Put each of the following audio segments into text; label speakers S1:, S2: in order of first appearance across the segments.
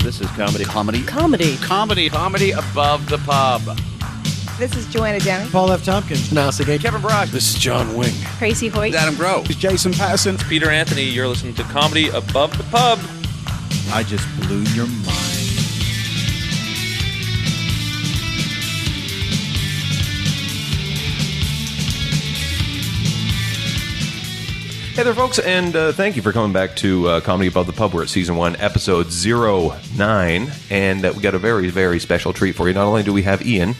S1: This is comedy.
S2: Comedy above the pub.
S3: This is Joanna Downing.
S4: Paul F. Tompkins.
S1: Mouse again.
S2: Kevin Brock.
S1: This is John Wing.
S3: Tracy Hoyt.
S2: Adam Groh.
S4: This is Jason Patterson.
S5: Peter Anthony. You're listening to Comedy Above the Pub.
S1: I just blew your mind.
S6: Hey there, folks, and thank you for coming back to Comedy Above the Pub. We're at Season 1, Episode 09, and we got a very, very special treat for you. Not only do we have Ian.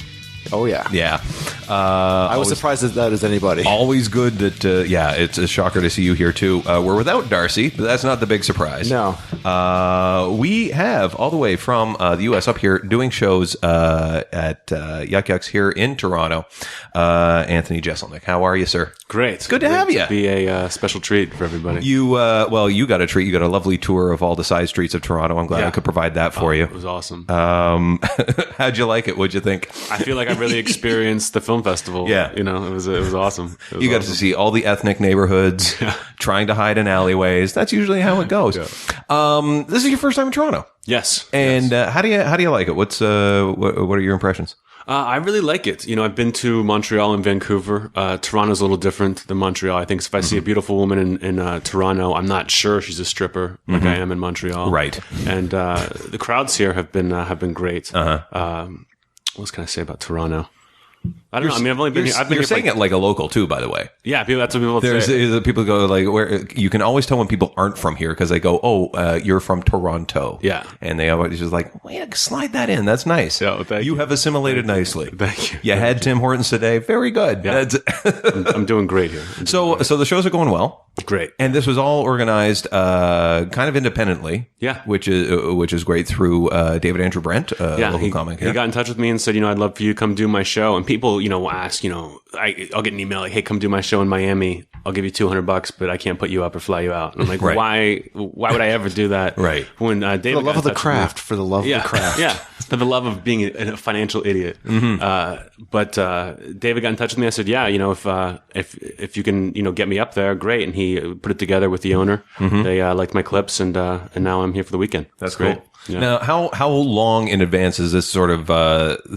S7: Oh, yeah.
S6: Yeah.
S7: I was surprised as that as anybody.
S6: Always good that, it's a shocker to see you here, too. We're without Darcy, but that's not the big surprise.
S7: No.
S6: We have, all the way from the U.S. up here, doing shows at Yuck Yucks here in Toronto, Anthony Jeselnik. How are you, sir?
S5: Great.
S6: Good to have you.
S5: Be a special treat for everybody.
S6: You got a treat. You got a lovely tour of all the side streets of Toronto. I'm glad I could provide that for you.
S5: It was awesome.
S6: How'd you like it? What'd you think?
S5: I feel like I really experienced the film festival.
S6: Yeah.
S5: You know, it was awesome.
S6: You got to see all the ethnic neighborhoods, trying to hide in alleyways. That's usually how it goes.
S5: Yeah.
S6: This is your first time in Toronto.
S5: Yes.
S6: And how do you like it? What are your impressions?
S5: I really like it. You know, I've been to Montreal and Vancouver. Toronto's a little different than Montreal. I think if I see a beautiful woman in Toronto, I'm not sure she's a stripper like I am in Montreal.
S6: Right.
S5: And the crowds here have been great.
S6: Uh-huh.
S5: What else can I say about Toronto? I don't know. I mean, I've only been here. I've been
S6: You're
S5: here
S6: saying it like a local too, by the way.
S5: Yeah, that's what people
S6: There's
S5: say.
S6: people go like, where you can always tell when people aren't from here because they go, "Oh, you're from Toronto."
S5: Yeah,
S6: and they always just like, "Wait, slide that in. That's nice."
S5: Yeah, well, thank you.
S6: You have assimilated nicely.
S5: Thank you.
S6: You had Tim Hortons today. Very good.
S5: Yeah. I'm doing great here.
S6: So the shows are going well.
S5: Great.
S6: And this was all organized kind of independently.
S5: Yeah.
S6: Which is great through David Andrew Brent, local comic here.
S5: He got in touch with me and said, I'd love for you to come do my show. And people, will ask, I'll get an email like, hey, come do my show in Miami. I'll give you $200, but I can't put you up or fly you out. And I'm like,
S6: Right.
S5: why would I ever do that?
S6: Right.
S5: When David
S7: For the love of the craft.
S5: For the love of the craft. Yeah. For the love of being a financial idiot. But David got in touch with me. I said, yeah, if you can, get me up there, great. And he put it together with the owner. They liked my clips, and now I'm here for the weekend.
S6: That's
S5: great.
S6: cool.
S5: Yeah.
S6: Now, how long in advance is this sort of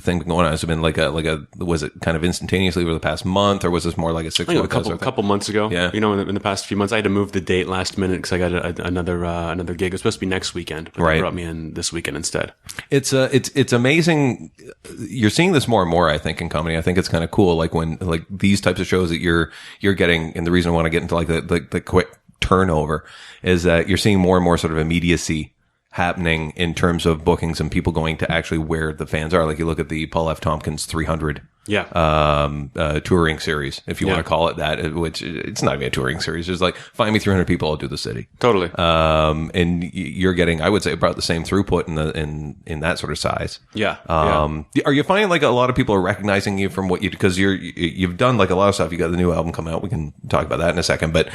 S6: thing going on? Has it been was it kind of instantaneously over the past month, or was this more like a 6 month?
S5: A couple months ago.
S6: Yeah.
S5: In the past few months, I had to move the date last minute because I got another gig. It was supposed to be next weekend, but they brought me in this weekend instead. It's
S6: amazing. You're seeing this more and more, I think, in comedy. I think it's kind of cool, like when like these types of shows that you're getting, and the reason I want to get into like the quick turnover is that you're seeing more and more sort of immediacy happening in terms of bookings and people going to actually where the fans are. Like you look at the Paul F. Tompkins 300 touring series, if you want to call it that, which it's not even a touring series. It's like, find me 300 people, I'll do the city.
S5: Totally.
S6: And you're getting, I would say, about the same throughput in that sort of size.
S5: Yeah.
S6: Are you finding like a lot of people are recognizing you from what you, because you've done like a lot of stuff. You got the new album coming out. We can talk about that in a second, but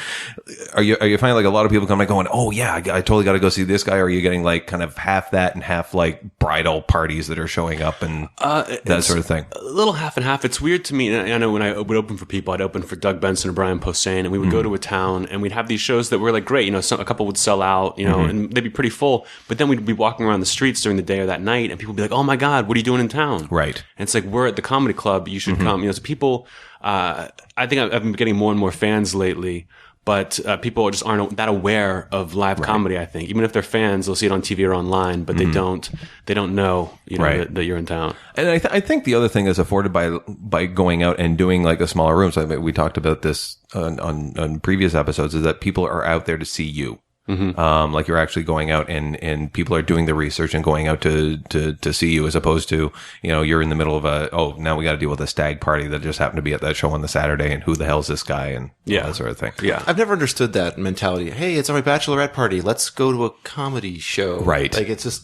S6: are you finding like a lot of people coming going, oh yeah, I totally got to go see this guy? Or are you getting like kind of half that and half like bridal parties that are showing up and that sort of thing?
S5: A little half and half. It's weird to me. I know when I would open for people, I'd open for Doug Benson or Brian Posehn, and we would go to a town and we'd have these shows that were like great. A couple would sell out, and they'd be pretty full. But then we'd be walking around the streets during the day or that night, and people would be like, "Oh my God, what are you doing in town?"
S6: Right.
S5: And it's like, we're at the comedy club. You should come. So people, I think I've been getting more and more fans lately. But people just aren't that aware of live comedy. I think even if they're fans, they'll see it on TV or online, but they don't know, that you're in town.
S6: And I think the other thing is afforded by going out and doing like a smaller rooms. I mean, we talked about this on previous episodes, is that people are out there to see you. Like you're actually going out and people are doing the research and going out to see you, as opposed to, you're in the middle of now we got to deal with a stag party that just happened to be at that show on the Saturday, and who the hell's this guy, and that sort of thing.
S5: Yeah.
S7: I've never understood that mentality. Hey, it's my bachelorette party. Let's go to a comedy show.
S6: Right.
S7: Like it seems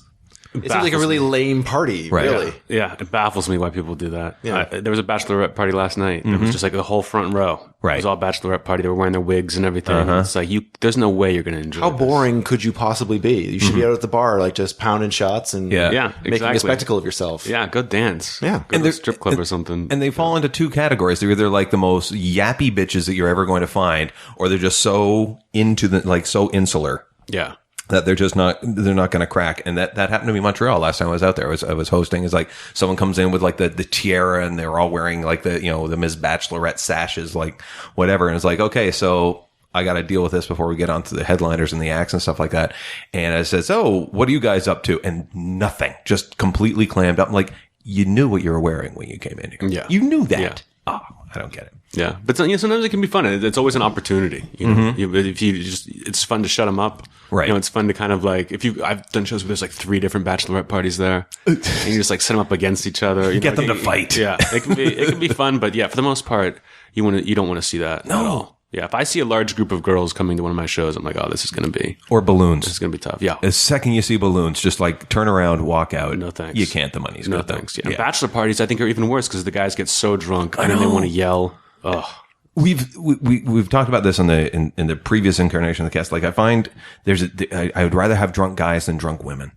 S7: like a really lame party,
S6: Right.
S7: really.
S5: Yeah, it baffles me why people do that.
S7: Yeah.
S5: There was a bachelorette party last night. It was just like the whole front row.
S6: Right.
S5: It was all bachelorette party. They were wearing their wigs and everything. It's like, there's no way you're going to enjoy
S7: How
S5: this.
S7: boring could you possibly be? You should be out at the bar, like just pounding shots and
S5: Yeah,
S7: making
S5: exactly.
S7: a spectacle of yourself.
S5: Yeah, go dance.
S7: Yeah.
S5: Go to a strip club or something.
S6: And they fall into two categories. They're either like the most yappy bitches that you're ever going to find, or they're just so so insular.
S5: Yeah.
S6: that they're not going to crack. And that happened to me in Montreal last time I was out there. I was hosting. It's like someone comes in with like the tiara and they're all wearing like the Ms. Bachelorette sashes, like whatever. And it's like, okay, so I got to deal with this before we get on to the headliners and the acts and stuff like that. And I said, so what are you guys up to? And nothing, just completely clammed up. I'm like, you knew what you were wearing when you came in here.
S5: Yeah.
S6: You knew that.
S5: Yeah.
S6: Oh, I don't get it.
S5: Yeah, but sometimes it can be fun. It's always an opportunity. You know, if you just, it's fun to shut them up.
S6: Right.
S5: You know, it's fun to kind of like I've done shows where there's like 3 different bachelorette parties there, and you just like set them up against each other. You
S6: Get them to fight.
S5: Yeah, it can be fun, but yeah, for the most part, you don't want to see that at all. Yeah, if I see a large group of girls coming to one of my shows, I'm like, oh, this is going to be
S6: Or balloons.
S5: This is going to be tough. Yeah.
S6: The second you see balloons, just like turn around, walk out.
S5: No thanks.
S6: You can't. The money's
S5: No
S6: good, though.
S5: thanks. Yeah. Bachelor parties, I think, are even worse because the guys get so drunk and then they want to yell. Ugh.
S6: We've talked about this in the previous incarnation of the cast. Like I find I would rather have drunk guys than drunk women.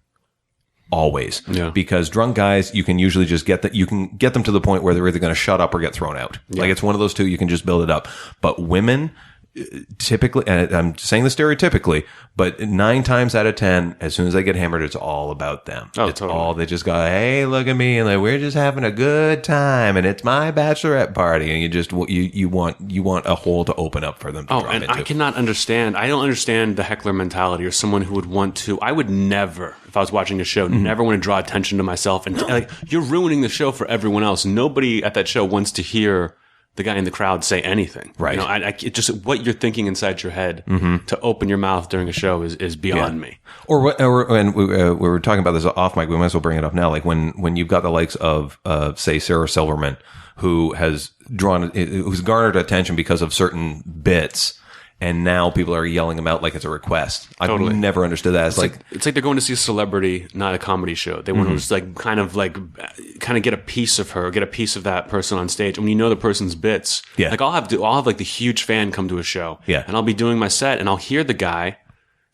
S6: Always.
S5: Yeah.
S6: Because drunk guys, you can usually just get them to the point where they're either going to shut up or get thrown out.
S5: Yeah.
S6: Like it's one of those two, you can just build it up. But women, typically, and I'm saying this stereotypically, but 9 times out of 10, as soon as they get hammered, it's all about them.
S5: Oh,
S6: it's
S5: totally.
S6: all, they just go, hey, look at me, and like, we're just having a good time, and it's my bachelorette party, and you want a hole to open up for them to drop
S5: and
S6: into.
S5: I don't understand the heckler mentality or someone who would want to. I would never, if I was watching a show, never want to draw attention to myself. And like, you're ruining the show for everyone else. Nobody at that show wants to hear the guy in the crowd say anything.
S6: Right.
S5: You know, it just what you're thinking inside your head to open your mouth during a show is beyond me.
S6: And we were talking about this off mic. We might as well bring it up now. Like when you've got the likes of, say, Sarah Silverman, who's garnered attention because of certain bits, and now people are yelling them out like it's a request.
S5: Totally.
S6: I've never understood that.
S5: It's like they're going to see a celebrity, not a comedy show. They want to just kind of get a piece of her, get a piece of that person on stage. And when you know the person's bits,
S6: Yeah.
S5: like I'll have like the huge fan come to a show,
S6: Yeah.
S5: and I'll be doing my set, and I'll hear the guy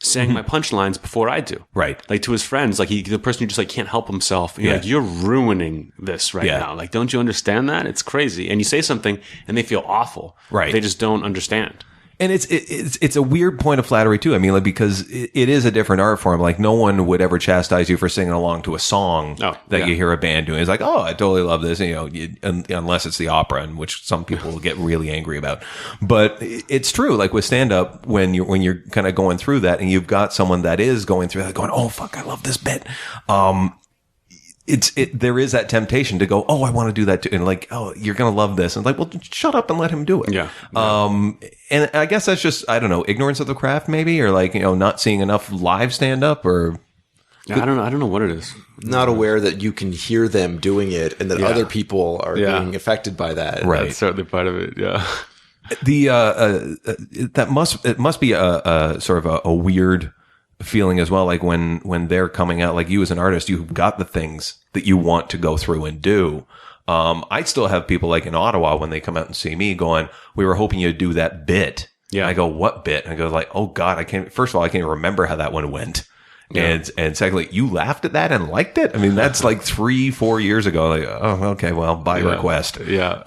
S5: saying my punchlines before I do,
S6: Right.
S5: Like to his friends, like the person who just like can't help himself. You're
S6: Yeah.
S5: like, you're ruining this right
S6: Yeah.
S5: now. Like, don't you understand that? It's crazy. And you say something, and they feel awful.
S6: Right.
S5: They just don't understand.
S6: And it's a weird point of flattery too. I mean, like, because it is a different art form. Like no one would ever chastise you for singing along to a song that you hear a band doing. It's like, oh, I totally love this. You know, unless it's the opera, in which some people will get really angry about. But it's true. Like with stand up, when you're kind of going through that, and you've got someone that is going through that, going, oh fuck, I love this bit. There is that temptation to go, oh, I want to do that too. And like, oh, you're going to love this. And it's like, well, shut up and let him do it.
S5: Yeah.
S6: And I guess that's just, I don't know, ignorance of the craft maybe, or like, not seeing enough live stand up, or.
S5: Yeah, I don't know what it is.
S7: Not aware that you can hear them doing it and that other people are being affected by that.
S6: Right.
S5: That's certainly part of it. Yeah.
S6: It must be a sort of a weird feeling as well. Like when they're coming out, like you as an artist, you've got the things that you want to go through and do. I still have people like in Ottawa when they come out and see me going, we were hoping you'd do that bit.
S5: Yeah.
S6: And I go, what bit? And I go like, oh God, first of all, I can't even remember how that one went. Yeah. And secondly, you laughed at that and liked it? I mean, that's like 3-4 years ago. Like, oh, okay, well, by request.
S5: Yeah.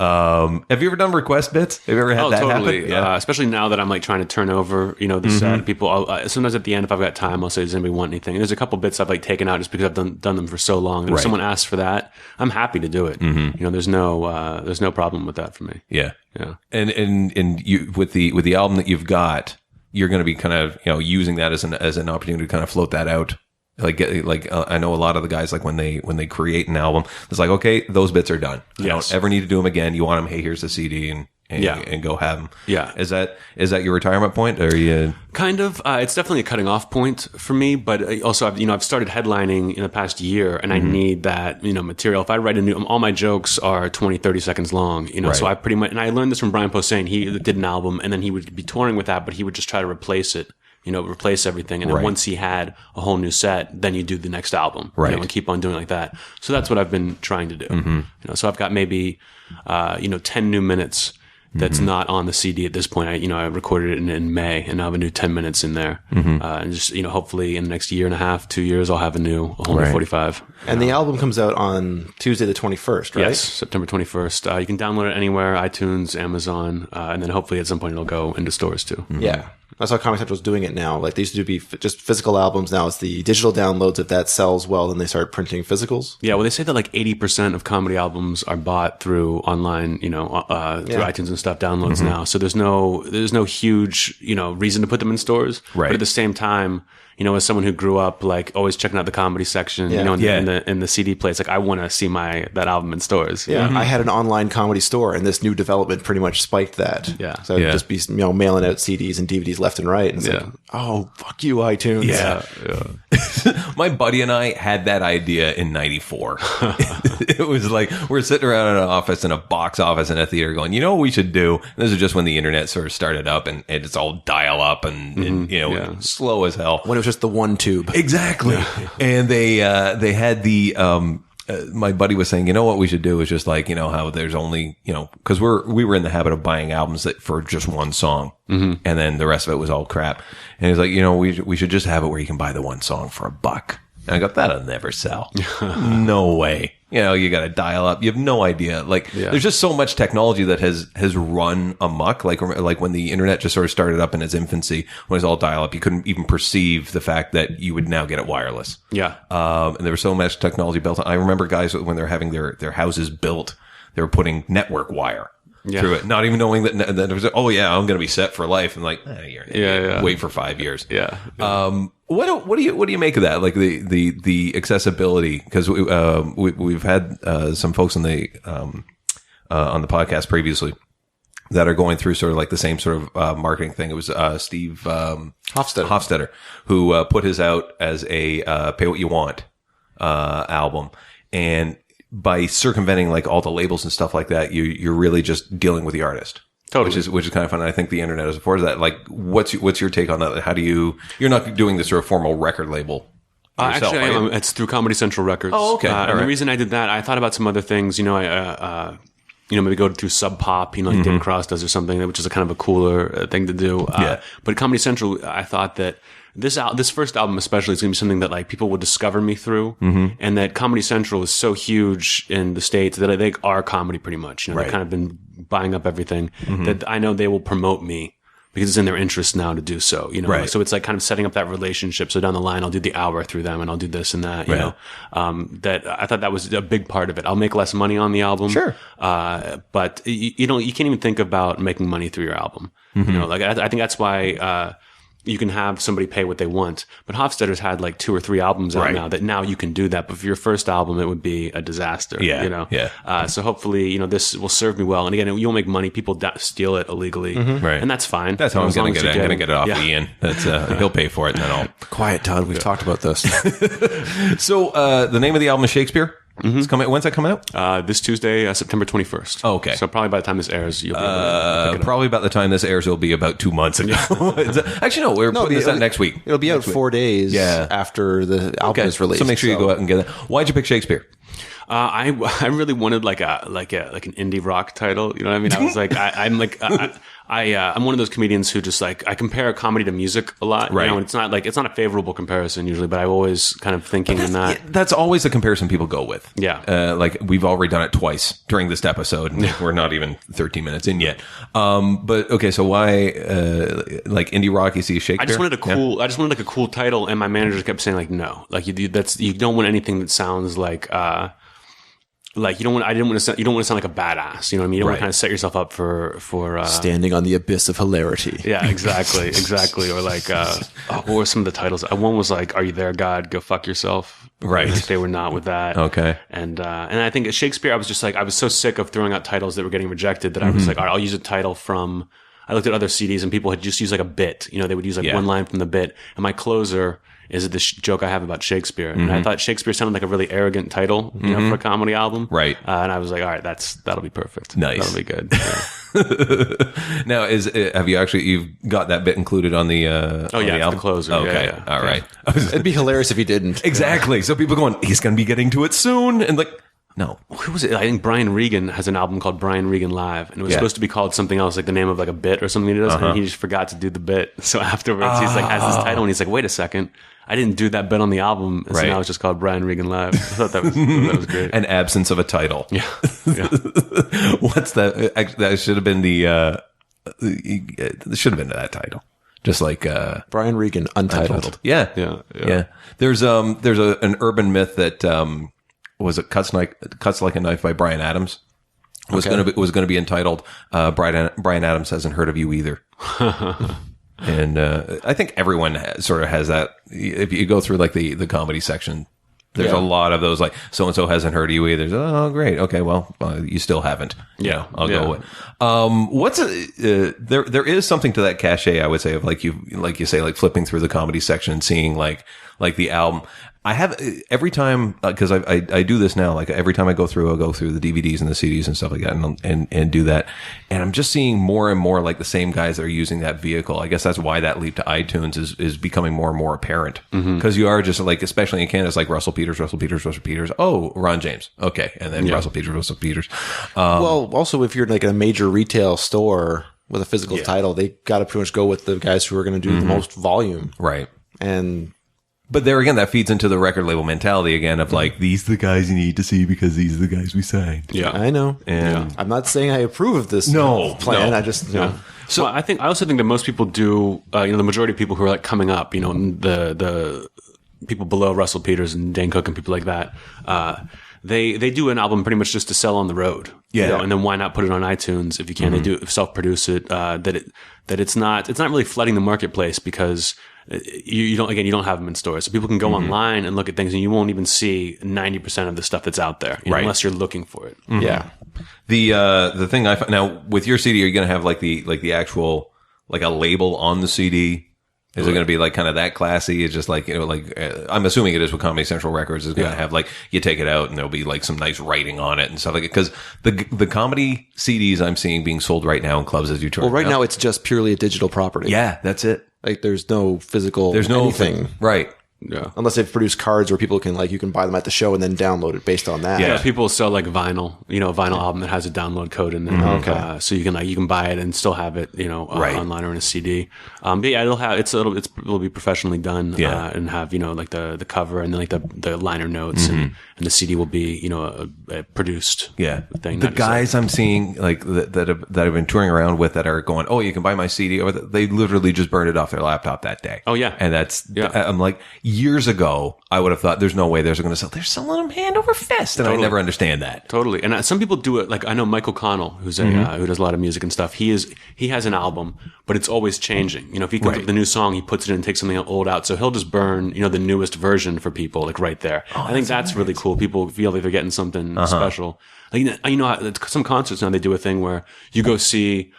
S6: Have you ever done request bits? Have you ever had that
S5: totally.
S6: happen? Yeah.
S5: Especially now that I'm like trying to turn over, the set. People, sometimes at the end, if I've got time, I'll say, does anybody want anything? And there's a couple bits I've like taken out just because I've done them for so long. And if someone asks for that, I'm happy to do it. There's no problem with that for me.
S6: Yeah.
S5: Yeah.
S6: And you, with the album that you've got, you're going to be kind of, using that as an opportunity to kind of float that out. I know a lot of the guys, like when they create an album, it's like, okay, those bits are done. You don't ever need to do them again. You want them, hey, here's the CD and go have them.
S5: Yeah.
S6: Is that your retirement point, or are you?
S5: Kind of. It's definitely a cutting off point for me, but also I've started headlining in the past year, and I need that material. If I write all my jokes are 20-30 seconds long, so I pretty much, and I learned this from Brian Posehn. He did an album, and then he would be touring with that, but he would just try to replace it. Replace everything. And then once he had a whole new set, then you do the next album.
S6: Right.
S5: And keep on doing like that. So that's what I've been trying to do. So I've got maybe, 10 new minutes that's not on the CD at this point. I recorded it in May, and I have a new 10 minutes in there. And just, hopefully in the next year and a half, 2 years, I'll have a whole new 45.
S7: And the album comes out on Tuesday the 21st, right?
S5: Yes, September 21st. You can download it anywhere, iTunes, Amazon, and then hopefully at some point it'll go into stores too.
S7: Yeah. That's how Comedy Central's doing it now. Like they used to be just physical albums. Now it's the digital downloads. If that sells well, then they start printing physicals.
S5: Yeah, well, they say that like 80% of comedy albums are bought through online, through iTunes and stuff, downloads now. So there's no huge, reason to put them in stores.
S6: Right.
S5: But at the same time, as someone who grew up like always checking out the comedy section, in the CD place, like I want to see that album in stores.
S7: Yeah, I had an online comedy store, and this new development pretty much spiked that.
S5: Yeah.
S7: So I'd just be mailing out CDs and DVDs left and right, and it's like, oh fuck you, iTunes.
S6: Yeah. My buddy and I had that idea in '94. It was like we're sitting around in an office, in a box office in a theater, going, what we should do. And this is just when the internet sort of started up, and it's all dial up and slow as hell.
S7: When it was just the one tube.
S6: Exactly. And they had the my buddy was saying, what we should do is just like, how there's only, because we were in the habit of buying albums for just one song, and then the rest of it was all crap. And he's like, we should just have it where you can buy the one song for $1. And I go, that'll never sell. No way. You got to dial up. You have no idea. There's just so much technology that has run amok. Like when the internet just sort of started up in its infancy, when it was all dial up, you couldn't even perceive the fact that you would now get it wireless.
S5: Yeah.
S6: And there was so much technology built on. I remember guys when they're having their houses built, they were putting network wire through it, not even knowing that it was, I'm going to be set for life. And like, you're an idiot. Wait for 5 years.
S5: Yeah.
S6: What do you make of that? Like the accessibility, because we've had some folks on the podcast previously that are going through sort of like the same sort of marketing thing. It was Steve Hofstetter who put his out as a pay what you want album, and by circumventing like all the labels and stuff like that, you're really just dealing with the artist. Totally. Which is kind of fun. And I think the internet has afforded that. Like, what's your take on that? How do you're not doing this sort of formal record label yourself,
S5: actually, it's through Comedy Central Records.
S6: Oh, okay.
S5: And the reason I did that, I thought about some other things. Maybe go through Sub Pop, like David Cross does or something, which is a kind of a cooler thing to do. But Comedy Central, I thought that this first album especially is going to be something that like people will discover me through, and that Comedy Central is so huge in the States that they are comedy pretty much. They've kind of been buying up everything that I know they will promote me because it's in their interest now to do so. So it's like kind of setting up that relationship. So down the line, I'll do the hour through them, and I'll do this and that. That I thought that was a big part of it. I'll make less money on the album,
S6: sure,
S5: but you can't even think about making money through your album. I think that's why. You can have somebody pay what they want. But Hofstetter's had like 2 or 3 albums out now that now you can do that. But for your first album, it would be a disaster. So hopefully, this will serve me well. And again, you'll make money. People steal it illegally. And that's fine.
S6: That's how I'm going to get it. I'm going to get it off Ian. That's, he'll pay for it and then I'll...
S7: Quiet, Todd. We've talked about this.
S6: So the name of the album is Shakespeare? It's coming. When's that coming out?
S5: This Tuesday, September 21st.
S6: Oh, okay.
S5: So probably by the time this airs, you'll be able to pick it up.
S6: Probably about the time this airs, it'll be about 2 months ago. Actually, no, we're putting this out next week.
S7: It'll be out 4 days after the album is released.
S6: So make sure you go out and get it. Why'd you pick Shakespeare?
S5: I really wanted like an indie rock title. You know what I mean? I was like, I'm one of those comedians who just like, I compare comedy to music a lot.
S6: Right.
S5: And it's not a favorable comparison usually, but I'm always kind of thinking in that.
S6: That's always the comparison people go with.
S5: Yeah.
S6: Like we've already done it twice during this episode. And we're not even 13 minutes in yet. But okay, so why, like indie rock, you see Shakespeare?
S5: I just wanted a cool title, and my manager kept saying like, no, like you don't want anything that sounds like you don't want to sound like a badass. You know what I mean? You don't want to kind of set yourself up for
S7: standing on the abyss of hilarity.
S5: Yeah, exactly. Or like, what were some of the titles? One was like, "Are you there, God? Go fuck yourself."
S6: Right.
S5: They were not with that.
S6: Okay.
S5: And I think at Shakespeare, I was just like, I was so sick of throwing out titles that were getting rejected that I was like, all right, I'll use a title from. I looked at other CDs and people had just used like a bit. They would use like one line from the bit, and my closer is this joke I have about Shakespeare. And I thought Shakespeare sounded like a really arrogant title, for a comedy album.
S6: Right.
S5: And I was like, all right, that'll be perfect.
S6: Nice.
S5: That'll be good. Yeah.
S6: Now, you've got that bit included on the,
S5: the closer.
S6: Okay.
S5: Yeah.
S6: All right.
S7: It'd be hilarious if he didn't.
S6: Exactly. Yeah. So people going, he's going to be getting to it soon. And like, no.
S5: Who was it? I think Brian Regan has an album called Brian Regan Live, and it was supposed to be called something else, like the name of like a bit or something he does, and he just forgot to do the bit. So afterwards, he's like, has this title, and he's like, wait a second, I didn't do that bit on the album, and so now it's just called Brian Regan Live. I thought that was great.
S6: An absence of a title.
S5: Yeah.
S6: What's that? That should have been the. It should have been that title. just like
S7: Brian Regan, Untitled.
S6: Yeah.
S5: Yeah.
S6: There's an urban myth that was it cuts like a knife by Bryan Adams was going to be entitled Bryan Adams hasn't heard of you either. And I think everyone sort of has that. If you go through like the comedy section, there's a lot of those like so and so hasn't heard of you either. Oh, great. Okay, well, you still haven't.
S5: Yeah,
S6: I'll go with. There is something to that cachet, I would say, of like you say, like flipping through the comedy section, seeing like the album. I have every time because I do this now. Like every time I'll go through the DVDs and the CDs and stuff like that, and do that. And I'm just seeing more and more like the same guys that are using that vehicle. I guess that's why that leap to iTunes is becoming more and more apparent because you are just like, especially in Canada, it's like Russell Peters. Oh, Ron James. Okay, and then Russell Peters.
S7: Well, also if you're like a major retail store with a physical title, they got to pretty much go with the guys who are going to do the most volume,
S6: right?
S7: But
S6: there again, that feeds into the record label mentality again of like, these are the guys you need to see because these are the guys we signed.
S5: Yeah.
S7: I know.
S6: And
S7: I'm not saying I approve of this plan. I just,
S5: So I also think that most people do, the majority of people who are like coming up, the people below Russell Peters and Dane Cook and people like that, they do an album pretty much just to sell on the road.
S6: Yeah.
S5: And then why not put it on iTunes if you can? They do self-produce it, that it's not really flooding the marketplace because you don't have them in stores. So people can go online and look at things and you won't even see 90% of the stuff that's out there unless you're looking for it.
S7: Yeah.
S6: The thing I find now with your CD, are you going to have like the actual, like a label on the CD? Is it going to be like kind of that classy? It's just like, I'm assuming it is with Comedy Central Records is going to have like, you take it out and there'll be like some nice writing on it and stuff like it. Cause the comedy CDs I'm seeing being sold right now in clubs as you tour.
S7: Well, right now it's just purely a digital property.
S6: Yeah, that's it.
S7: Like there's no physical, anything.
S6: Right.
S5: Yeah.
S7: Unless they've produced cards where people can you can buy them at the show and then download it based on that.
S5: Yeah, people sell like vinyl, a vinyl album that has a download code in there. So you can buy it and still have it, online or in a CD. But yeah, it'll be professionally done. And have like the cover and then like the liner notes and the CD will be a produced thing.
S6: The guys I'm seeing like that have been touring around with that are going, oh, you can buy my CD, or they literally just burned it off their laptop that day.
S5: Oh yeah,
S6: and I'm like. Years ago, I would have thought there's no way they're going to sell. They're selling them hand over fist, and I never understand that.
S5: Totally, and some people do it. Like I know Michael Connell, who's who does a lot of music and stuff. He has an album, but it's always changing. If he comes up with a new song, he puts it in and takes something old out. So he'll just burn the newest version for people, like right there. Oh, I think that's really cool. People feel like they're getting something special. Like some concerts now they do a thing where you go see.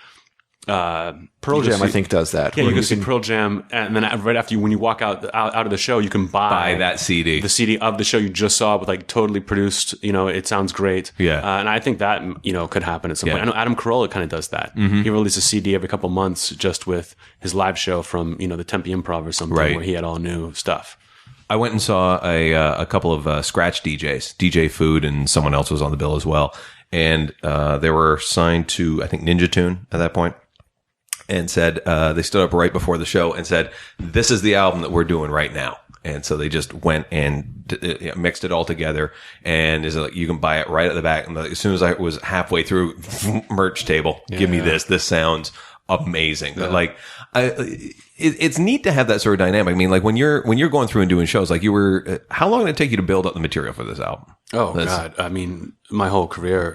S7: Pearl Jam, I think, does that.
S5: Yeah, you go see Pearl Jam, and then right after when you walk out of the show, you can buy
S6: that CD,
S5: the CD of the show you just saw with like totally produced. It sounds great.
S6: Yeah,
S5: and I think that could happen at some point. I know Adam Carolla kind of does that. He releases a CD every couple months just with his live show from the Tempe Improv or something, where he had all new stuff.
S6: I went and saw a couple of scratch DJs, DJ Food, and someone else was on the bill as well, and they were signed to I think Ninja Tune at that point. And said, they stood up right before the show and said, this is the album that we're doing right now. And so they just went and mixed it all together. And is like, you can buy it right at the back. And as soon as I was halfway through merch table, give me this. This sounds amazing. Yeah. Like, it's neat to have that sort of dynamic. I mean, like when you're going through and doing shows, like how long did it take you to build up the material for this album?
S5: Oh God. I mean, my whole career,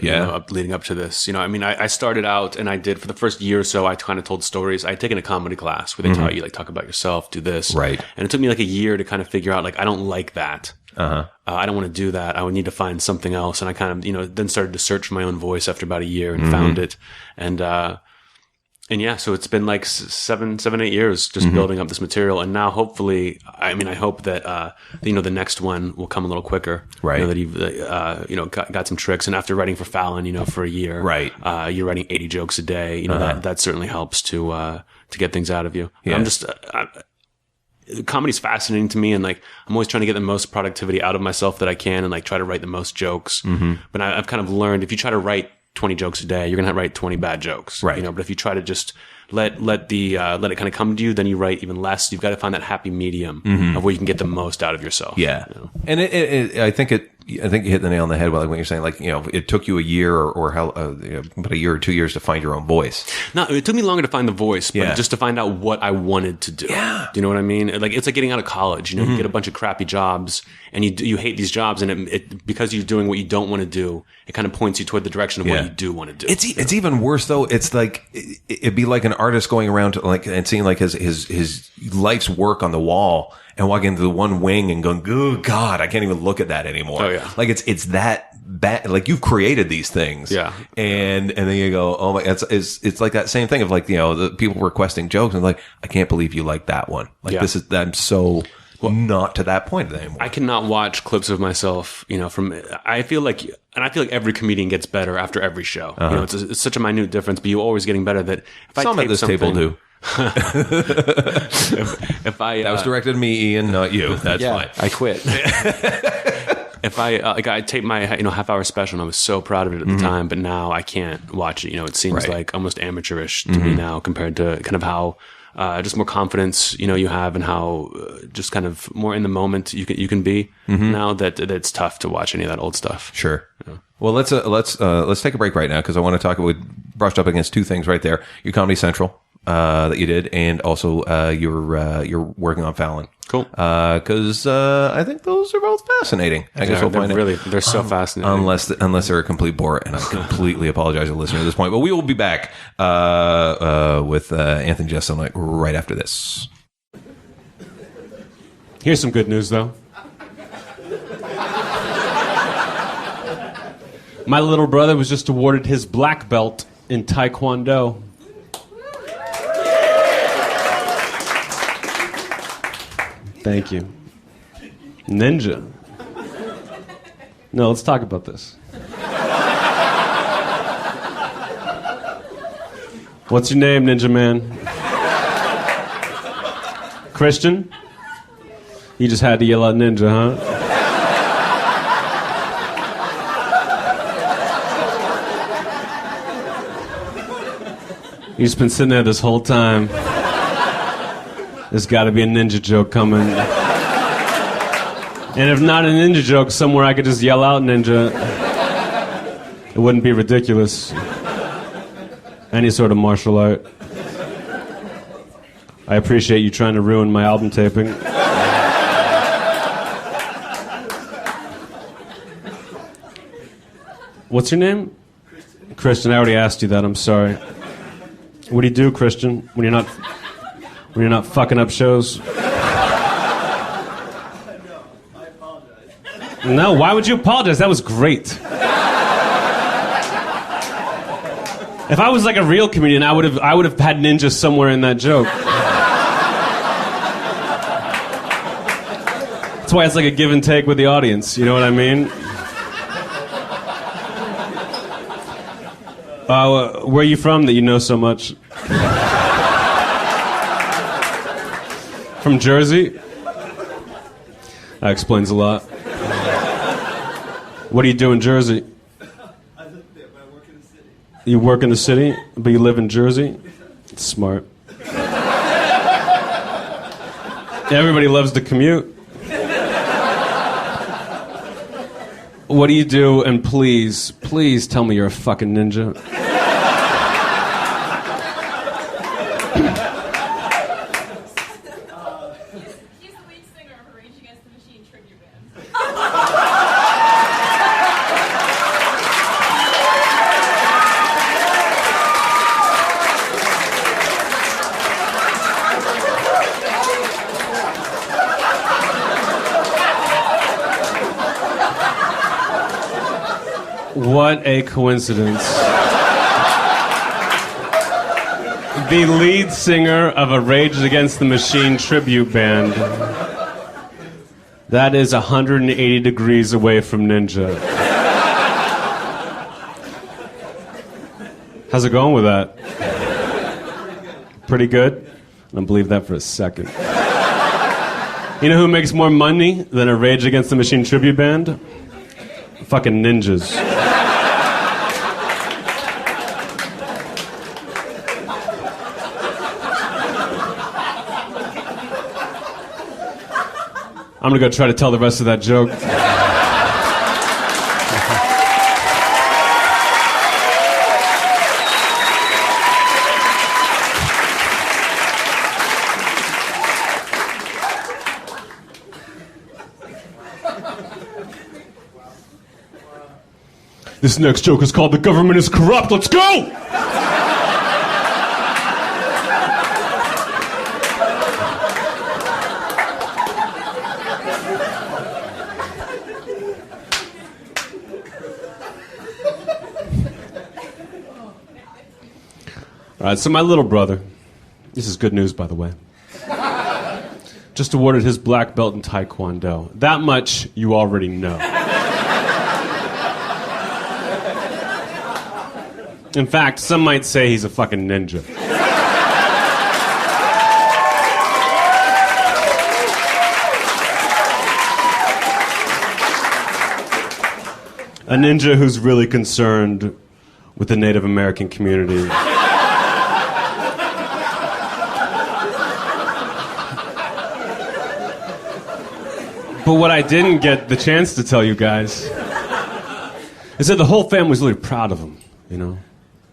S5: leading up to this, I started out and I did for the first year or so, I kind of told stories. I had taken a comedy class where they taught you like, talk about yourself, do this.
S6: Right.
S5: And it took me like a year to kind of figure out like, I don't like that. I don't want to do that. I would need to find something else. And I kind of, then started to search for my own voice after about a year and found it. And yeah, so it's been like 7, 8 years just building up this material. And now hopefully, I hope that, the next one will come a little quicker.
S6: Right.
S5: That you've, got some tricks. And after writing for Fallon, for a year.
S6: Right.
S5: You're writing 80 jokes a day. That certainly helps to get things out of you. Yeah. I'm just, comedy's fascinating to me. And like, I'm always trying to get the most productivity out of myself that I can and like try to write the most jokes. But I've kind of learned if you try to write 20 jokes a day, you're going to write 20 bad jokes.
S6: Right.
S5: But if you try to just let it kind of come to you, then you write even less. You've got to find that happy medium of where you can get the most out of yourself.
S6: Yeah. And I think I think you hit the nail on the head when you're saying, like, it took you a year or but a year or 2 years to find your own voice.
S5: No, it took me longer to find the voice, but just to find out what I wanted to do.
S6: Yeah.
S5: Do you know what I mean? Like, it's like getting out of college. You get a bunch of crappy jobs, and you hate these jobs, and it because you're doing what you don't want to do, it kind of points you toward the direction of what you do want to do.
S6: It's even worse though. It's like it'd be like an artist going around to and seeing like his life's work on the wall and walking into the one wing and going, oh God, I can't even look at that anymore.
S5: Oh yeah,
S6: like it's that bad. Like, you've created these things, and then you go, oh my, it's like that same thing of, like, the people requesting jokes and like, I can't believe you like that one. Like, this is, I'm so. Not to that point anymore.
S5: I cannot watch clips of myself, I feel like every comedian gets better after every show. It's such a minute difference, but you're always getting better. That if
S6: some
S5: I
S6: at this table do.
S5: if I
S6: that was directed at me, Ian, not you. That's fine.
S7: I quit.
S5: If I taped my half-hour special, and I was so proud of it at the time, but now I can't watch it. It seems like almost amateurish to me now compared to kind of how. Just more confidence, you have, and how just kind of more in the moment you can be now that it's tough to watch any of that old stuff.
S6: Sure. Yeah. Well, let's take a break right now, because I want to talk. We brushed up against two things right there: your Comedy Central that you did, and also you're working on Fallon.
S5: Cool.
S6: Because I think those are both fascinating. I guess we'll find out.
S5: They're so fascinating.
S6: Unless they're a complete bore, and I completely apologize to the listener at this point. But we will be back with Anthony Jeselnik right after this.
S4: Here's some good news, though. My little brother was just awarded his black belt in Taekwondo. Thank you. Ninja. No, let's talk about this. What's your name, Ninja Man? Christian? You just had to yell out ninja, huh? You've just been sitting there this whole time. There's got to be a ninja joke coming. And if not a ninja joke, somewhere I could just yell out ninja. It wouldn't be ridiculous. Any sort of martial art. I appreciate you trying to ruin my album taping. What's your name? Christian, I already asked you that, I'm sorry. What do you do, Christian, when you're not fucking up shows? No, why would you apologize? That was great. If I was like a real comedian, I would have had ninja somewhere in that joke. That's why it's like a give and take with the audience, you know what I mean? Where are you from that you know so much? From Jersey? That explains a lot. What do you do in Jersey?
S8: I live there, but I work in the city.
S4: You work in the city, but you live in Jersey? It's smart. Everybody loves to commute. What do you do? And please, please tell me you're a fucking ninja.
S9: He's the lead singer of a Rage Against the Machine tribute band.
S4: What a coincidence. The lead singer of a Rage Against the Machine tribute band. That is 180 degrees away from Ninja. How's it going with that? Pretty good? I don't believe that for a second. You know who makes more money than a Rage Against the Machine tribute band? Fucking ninjas. I'm gonna go try to tell the rest of that joke. This next joke is called The Government is Corrupt. Let's go! All right, so my little brother, this is good news, by the way, just awarded his black belt in Taekwondo. That much you already know. In fact, some might say he's a fucking ninja. A ninja who's really concerned with the Native American community. But what I didn't get the chance to tell you guys is that the whole family was really proud of him, you know?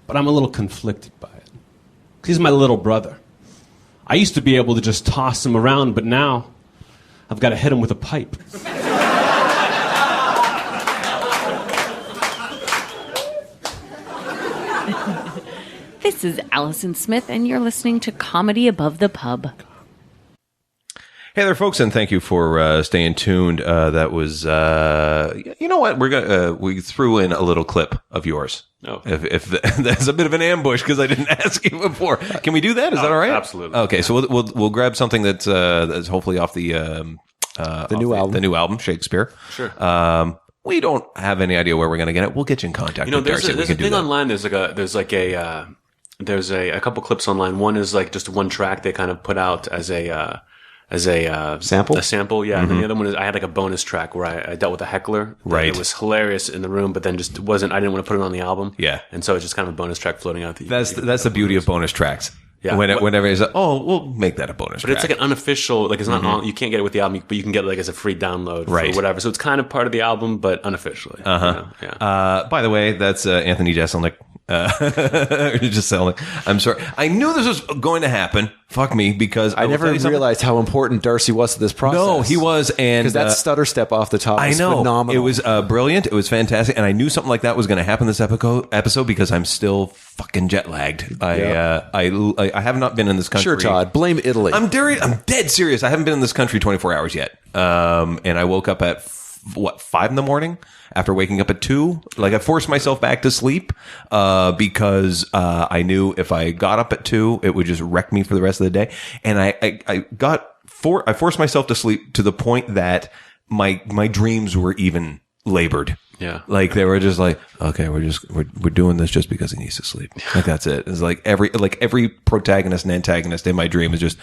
S4: But I'm a little conflicted by it. He's my little brother. I used to be able to just toss him around, but now I've got to hit him with a pipe.
S10: This is Allison Smith, and you're listening to Comedy Above the Pub.
S6: Hey there, folks, and thank you for staying tuned. That was, you know what? We threw in a little clip of yours.
S5: Oh.
S6: If that's a bit of an ambush because I didn't ask you before. Can we do that? Is that all right?
S5: Absolutely.
S6: Okay, so we'll grab something that's hopefully off the
S7: new album.
S6: The new album, Shakespeare.
S5: Sure.
S6: We don't have any idea where we're going to get it. We'll get you in contact.
S5: You know,
S6: with
S5: there's
S6: Darcy.
S5: a thing online. There's a couple clips online. One is like just one track they kind of put out as a
S7: sample?
S5: A sample, yeah. And then the other one is I had like a bonus track where I dealt with a heckler.
S6: Right.
S5: It was hilarious in the room, but then just wasn't. I didn't want to put it on the album.
S6: Yeah.
S5: And so it's just kind of a bonus track floating out.
S6: That's the beauty of bonus tracks.
S5: Yeah.
S6: Whenever it's like, we'll make that a bonus
S5: But
S6: track.
S5: it's like an unofficial, like it's not on, you can't get it with the album, but you can get it like as a free download
S6: Right.
S5: for whatever. So it's kind of part of the album, but unofficially.
S6: Uh-huh.
S5: You know? Yeah.
S6: By the way, that's Anthony Jeselnik. Jeselnik. I'm sorry. I knew this was going to happen. Fuck me, because
S7: I never realized how important Darcy was to this process.
S6: No, he was, and
S7: because that stutter step off the top was phenomenal.
S6: It was brilliant. It was fantastic, and I knew something like that was going to happen this episode because I'm still fucking jet lagged. I have not been in this country.
S7: Sure, Todd. Blame Italy.
S6: I'm dead serious. I haven't been in this country 24 hours yet, and I woke up at 5 in the morning after waking up at 2. Like I forced myself back to sleep because I knew if I got up at 2, it would just wreck me for the rest of the day. And I forced myself to sleep to the point that my dreams were even labored.
S5: Yeah.
S6: Like they were just like, okay, we're doing this just because he needs to sleep. Like that's it. It's like every protagonist and antagonist in my dream is just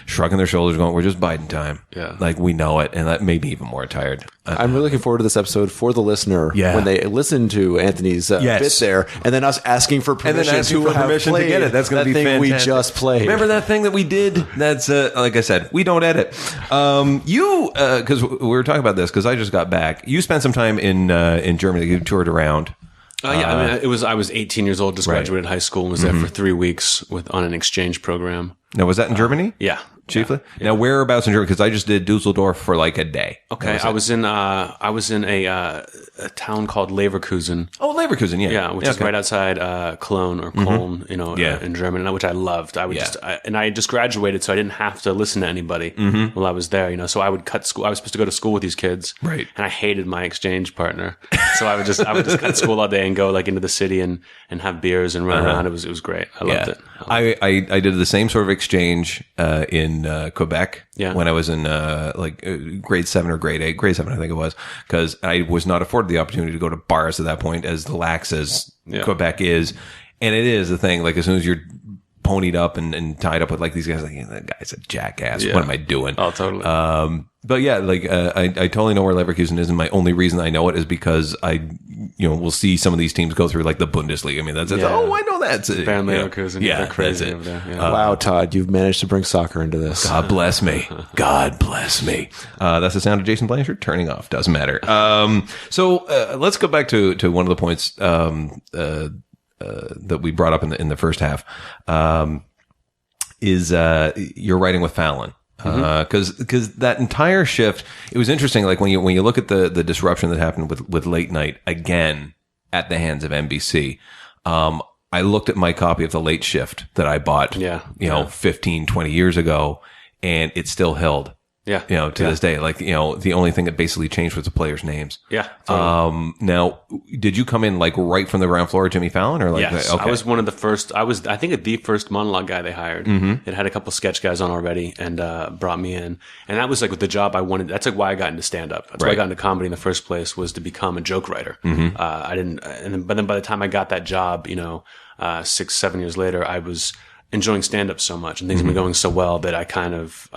S6: shrugging their shoulders going, we're just biding time.
S5: Yeah.
S6: Like we know it. And that made me even more tired.
S7: I'm really looking forward to this episode for the listener when they listen to Anthony's bit there, and then us asking for permission,
S6: and then asking for permission to get it. That's going to be
S7: thing
S6: fantastic.
S7: we just played.
S6: Remember that thing that we did? That's like I said, we don't edit. You because we were talking about this because I just got back. You spent some time in Germany. You toured around.
S5: Yeah, I mean, I was 18 years old, just graduated high school, and was there for 3 weeks on an exchange program.
S6: Now, was that in Germany?
S5: Yeah.
S6: Chiefly? Yeah. Now, whereabouts in Germany? Because I just did Dusseldorf for like a day.
S5: Okay, I was in a town called Leverkusen.
S6: Oh, Leverkusen, yeah.
S5: Yeah, which is right outside Cologne or Köln, in Germany, which I loved. I just graduated, so I didn't have to listen to anybody while I was there, So I would cut school. I was supposed to go to school with these kids. Right. And I hated my exchange partner. So I would just cut school all day and go like into the city and have beers and run around. It was great. I loved it.
S6: I did the same sort of exchange in Quebec when I was in grade 7 or grade 8. Grade 7, I think it was, because I was not afforded the opportunity to go to bars at that point, as lax as Quebec is. And it is the thing, like as soon as you're ponied up and tied up with like these guys, like that guy's a jackass. What am I doing?
S5: Oh, totally.
S6: But yeah, like I totally know where Leverkusen is, and my only reason I know it is because we'll see some of these teams go through like the Bundesliga. I mean, that's oh, I know that.
S5: Bayern Leverkusen,
S6: yeah,
S5: they're crazy over there. Yeah.
S7: Wow, Todd, you've managed to bring soccer into this.
S6: God bless me. God bless me. That's the sound of Jason Blanchard turning off. Doesn't matter. So let's go back to one of the points that we brought up in the first half. Is you're writing with Fallon. Because that entire shift, it was interesting. Like when you look at the disruption that happened with late night again at the hands of NBC. I looked at my copy of The Late Shift that I bought, 15, 20 years ago, and it still held.
S5: Yeah.
S6: To this day. Like, the only thing that basically changed was the players' names.
S5: Yeah. Totally.
S6: Now, did you come in like right from the ground floor of Jimmy Fallon, or like?
S5: Yes.
S6: Okay.
S5: I was one of the first. I think, the first monologue guy they hired. It had a couple sketch guys on already, and brought me in. And that was like the job I wanted. That's like why I got into stand up. That's why I got into comedy in the first place, was to become a joke writer. But then by the time I got that job, 6-7 years later, I was enjoying stand up so much, and things were going so well that I kind of.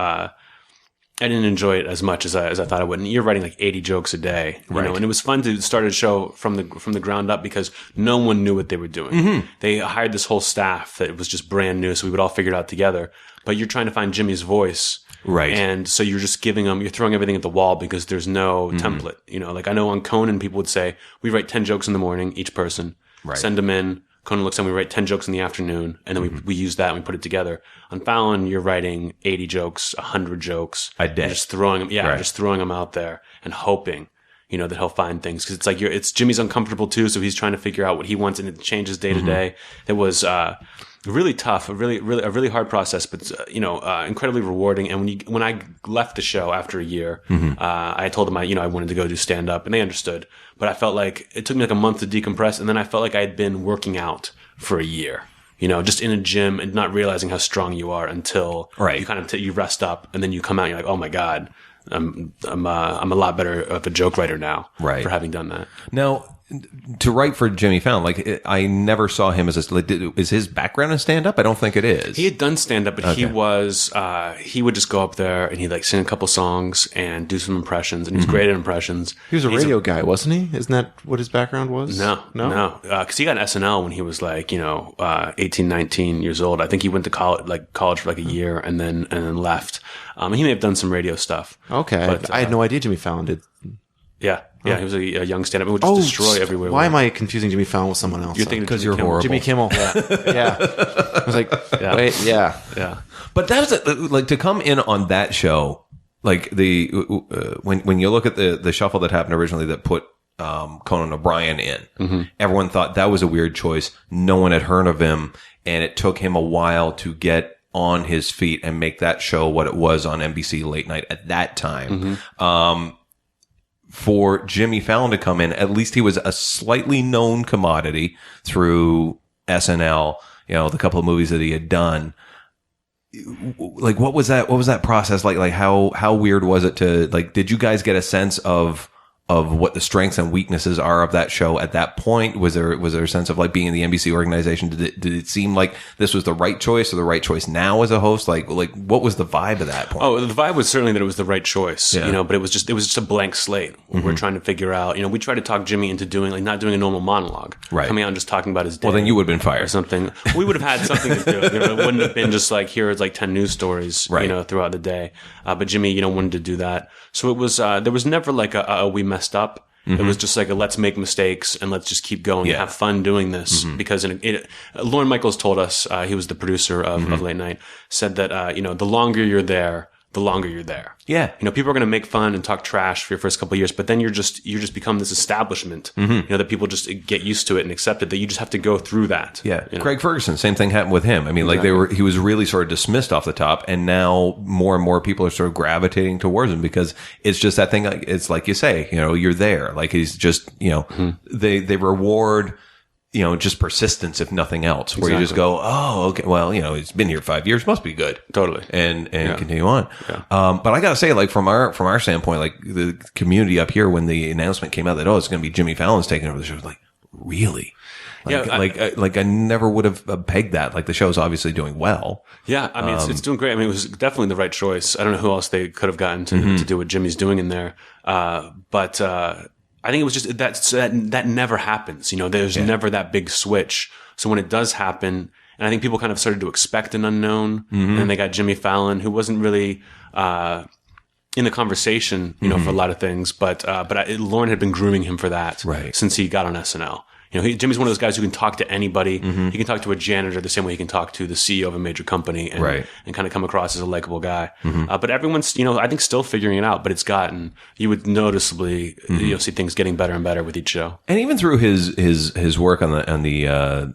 S5: I didn't enjoy it as much as I thought I would. And you're writing like 80 jokes a day, and it was fun to start a show from the ground up because no one knew what they were doing. They hired this whole staff that was just brand new, so we would all figure it out together. But you're trying to find Jimmy's voice, right? And so you're just you're throwing everything at the wall because there's no template. Like I know on Conan, people would say we write 10 jokes in the morning, each person, send them in. Conan looks and we write 10 jokes in the afternoon, and then we use that and we put it together. On Fallon, you're writing 80 jokes, 100 jokes a day. You're just throwing them, just throwing them out there and hoping, that he'll find things. Because it's like it's Jimmy's uncomfortable too, so he's trying to figure out what he wants, and it changes day to day. It was really tough, a really hard process, but incredibly rewarding. And when I left the show after a year, I told them I wanted to go do stand up, and they understood. But I felt like it took me like a month to decompress, and then I felt like I had been working out for a year. Just in a gym and not realizing how strong you are until you kind of you rest up, and then you come out and you're like, oh my God, I'm a lot better of a joke writer now for having done that.
S6: Now, to write for Jimmy Fallon, I never saw him as is his background in stand up? I don't think it is.
S5: He had done stand up, but he would just go up there and he'd like sing a couple songs and do some impressions, and he was great at impressions.
S7: He was a radio guy, wasn't he? Isn't that what his background was?
S5: No. Because he got an SNL when he was like 18, 19 years old. I think he went to college for like a year and then left. He may have done some radio stuff.
S7: Okay, but I had no idea Jimmy Fallon did.
S5: Yeah, he was a young stand-up. It would just destroy everywhere.
S7: Why am I confusing Jimmy Fallon with someone else?
S5: You're thinking
S6: because you're horrible.
S7: Jimmy Kimmel. Yeah. I was like, wait, yeah.
S6: But that was like to come in on that show, like when you look at the shuffle that happened originally that put Conan O'Brien in, everyone thought that was a weird choice. No one had heard of him, and it took him a while to get on his feet and make that show what it was on NBC late night at that time. For Jimmy Fallon to come in, at least he was a slightly known commodity through SNL, the couple of movies that he had done. Like, what was that process like? Like, how weird was it to, like, did you guys get a sense of what the strengths and weaknesses are of that show at that point? Was there a sense of like being in the NBC organization? Did it seem like this was the right choice or the right choice now as a host? Like what was the vibe at that point?
S5: Oh, the vibe was certainly that it was the right choice, but it was just a blank slate. We're trying to figure out, we tried to talk Jimmy into doing not doing a normal monologue, coming out and just talking about his day.
S6: Well, then you would have been fired
S5: or something. We would have had something to do. It wouldn't have been just like, here's like 10 news stories, throughout the day. But Jimmy, wanted to do that. So it was, there was never like we messed up. It was just like let's make mistakes and let's just keep going and have fun doing this. Because Lorne Michaels told us, he was the producer of Late Night, said that, the longer you're there, the longer you're there.
S6: Yeah.
S5: People are going to make fun and talk trash for your first couple of years, but then you just become this establishment, that people just get used to it and accept it, that you just have to go through that.
S6: Yeah. Craig Ferguson, same thing happened with him. I mean, he was really sort of dismissed off the top, and now more and more people are sort of gravitating towards him because it's just that thing. It's like you say, you're there. Like he's just, they reward, just persistence, if nothing else, where you just go, oh, okay, well, he's been here 5 years, must be good.
S5: Totally.
S6: And continue on. Yeah. But I gotta say, like, from our standpoint, like, the community up here, when the announcement came out that, it's gonna be Jimmy Fallon's taking over the show, like, really? Like, I never would have pegged that. Like, the show's obviously doing well.
S5: Yeah, I mean, it's doing great. I mean, it was definitely the right choice. I don't know who else they could have gotten to do what Jimmy's doing in there. But I think it was just that never happens. There's never that big switch. So when it does happen, and I think people kind of started to expect an unknown, and then they got Jimmy Fallon, who wasn't really in the conversation, for a lot of things. But Lorne had been grooming him for that since he got on SNL. Jimmy's one of those guys who can talk to anybody. He can talk to a janitor the same way he can talk to the CEO of a major company and kind of come across as a likable guy. But everyone's, I think still figuring it out, but you would noticeably, see things getting better and better with each show.
S6: And even through his work on the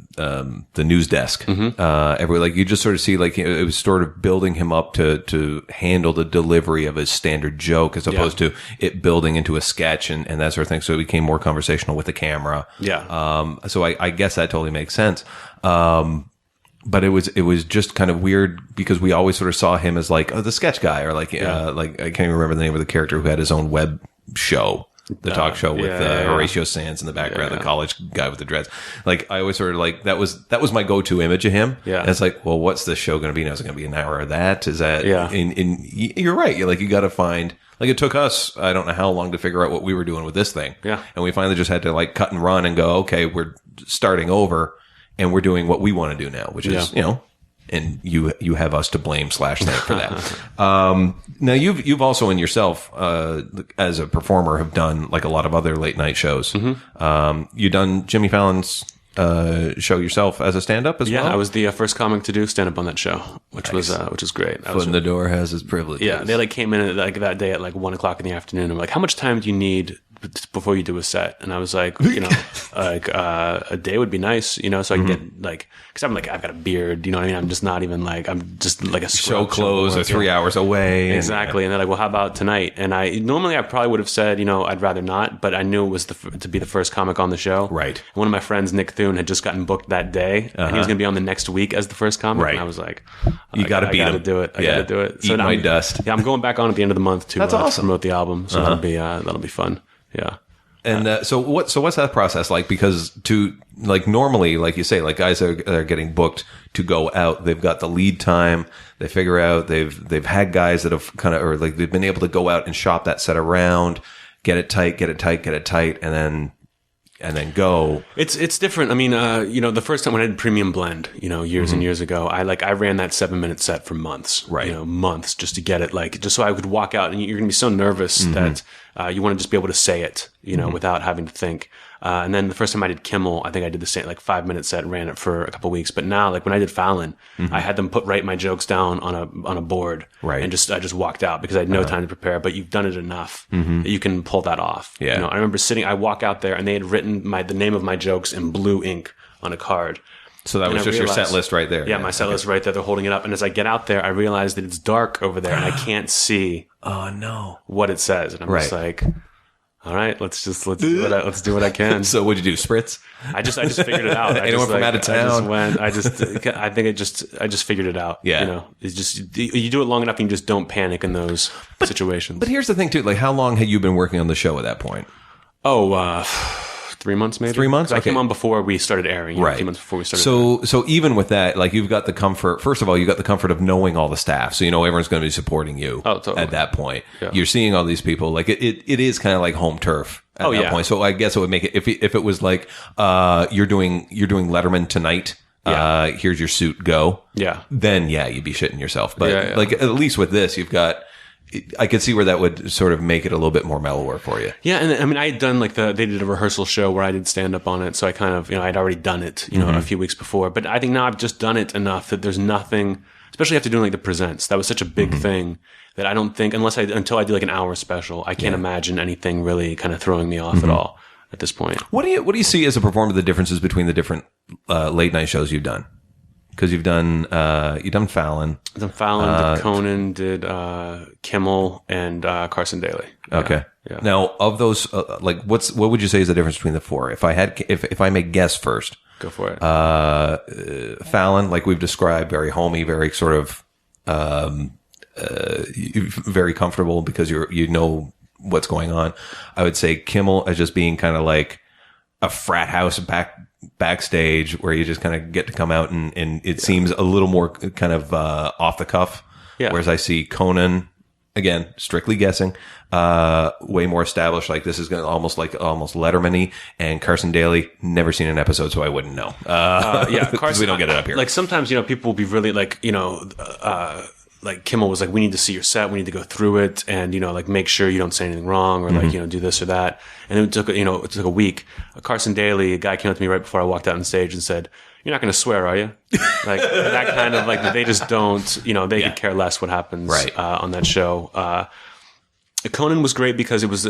S6: news desk, you just sort of see like it was sort of building him up to handle the delivery of his standard joke as opposed to it building into a sketch and that sort of thing. So it became more conversational with the camera. So I guess that totally makes sense. But it was just kind of weird because we always sort of saw him as like the sketch guy or like I can't even remember the name of the character who had his own web show. The talk show with Horatio Sands in the background, the college guy with the dreads. Like I always sort of like that was my go-to image of him.
S5: Yeah,
S6: and it's like, well, what's this show going to be now? Is it going to be an hour of that? Is that? Yeah. You're right. You got to find. Like it took us, I don't know how long to figure out what we were doing with this thing. Yeah, and we finally just had to like cut and run and go. Okay, we're starting over, and we're doing what we want to do now, which is and you have us to blame / thank for that. Now you've also in yourself as a performer have done like a lot of other late night shows. You've done Jimmy Fallon's show yourself as a stand up as well.
S5: Yeah, I was the first comic to do stand up on that show, which was great.
S6: Foot in the door has its privileges.
S5: Yeah, they like came in like that day at like 1:00 in the afternoon. I'm like, how much time do you need before you do a set? And I was like, a day would be nice, so I can get like, because I'm like, I've got a beard, you know what I mean? I'm just not even like, I'm just like a
S6: show clothes are 3 hours away.
S5: Exactly. And they're like, well, how about tonight? And I probably would have said, I'd rather not, but I knew it was to be the first comic on the show.
S6: Right.
S5: One of my friends, Nick Thune, had just gotten booked that day and he was going to be on the next week as the first comic. Right. And I was like,
S6: you got to beat him.
S5: I got to do it. I got to do it.
S6: So Eat my dust.
S5: Yeah. I'm going back on at the end of the month to,
S6: That's awesome.
S5: promote the album. So that'll be fun. Yeah.
S6: And so what's that process like? Because to like normally, like you say, like guys are getting booked to go out. They've got the lead time. They figure out they've had guys that have kind of or like they've been able to go out and shop that set around, get it tight, and then go.
S5: It's different. I mean, the first time when I did Premium Blend, years and years ago, I ran that 7-minute set for months,
S6: right?
S5: Months just to get it, like just so I could walk out, and you're gonna be so nervous that you want to just be able to say it, without having to think. And then the first time I did Kimmel, I think I did the same, like 5-minute set, ran it for a couple of weeks. But now, like when I did Fallon, I had them write my jokes down on a board,
S6: right?
S5: And I just walked out because I had no time to prepare. But you've done it enough that you can pull that off.
S6: Yeah.
S5: I remember I walk out there and they had written the name of my jokes in blue ink on a card.
S6: So that was just your set list right there.
S5: Yeah, my set list right there. They're holding it up, and as I get out there, I realize that it's dark over there, and I can't see.
S6: Oh no!
S5: What it says, and I'm just like, all right, let's do what I can.
S6: So what'd you do? Spritz?
S5: I just figured it out.
S6: Anyone from out of town?
S5: I just figured it out.
S6: Yeah.
S5: It's just you do it long enough, and you just don't panic in those situations.
S6: But here's the thing too. Like, how long had you been working on the show at that point?
S5: 3 months maybe.
S6: 3 months?
S5: I came on before we started airing.
S6: Right.
S5: 3 months before we started.
S6: So even with that, like you've got the comfort. First of all, you got the comfort of knowing all the staff, so everyone's going to be supporting you.
S5: Oh, totally.
S6: At that point,
S5: yeah.
S6: You're seeing all these people. Like it is kind of like home turf at that point. So I guess it would make it if it was like you're doing Letterman tonight.
S5: Yeah.
S6: Here's your suit. Go.
S5: Yeah.
S6: Then you'd be shitting yourself. But like at least with this, you've got. I could see where that would sort of make it a little bit more mellower for you.
S5: Yeah, and I mean, I had done they did a rehearsal show where I did stand up on it, so I kind of, I'd already done it, a few weeks before. But I think now I've just done it enough that there's nothing, especially after doing like the presents. That was such a big thing that I don't think, until I do like an hour special, I can't imagine anything really kind of throwing me off at all at this point.
S6: What do you see as a performer the differences between the different late night shows you've done? Because you've done Fallon.
S5: I've done Fallon, did Conan, did Kimmel, and Carson Daly.
S6: Yeah. Okay.
S5: Yeah.
S6: Now, of those, what would you say is the difference between the four? If I may guess first,
S5: go for it.
S6: Fallon, like we've described, very homey, very sort of very comfortable because you know what's going on. I would say Kimmel as just being kind of like a frat house backstage where you just kind of get to come out and it seems a little more kind of off the cuff.
S5: Yeah.
S6: Whereas I see Conan, again, strictly guessing, way more established. Like this is going to almost Letterman-y, and Carson Daly, never seen an episode, so I wouldn't know.
S5: Yeah,
S6: Carson, we don't get it up here.
S5: Like sometimes, people will be really like, like Kimmel was like, we need to see your set, we need to go through it, and like make sure you don't say anything wrong, or like do this or that. And it took a week. Carson Daly, a guy came up to me right before I walked out on stage and said, "You're not going to swear, are you?" Like that kind of like they just don't. They could care less what happens on that show. Conan was great because it was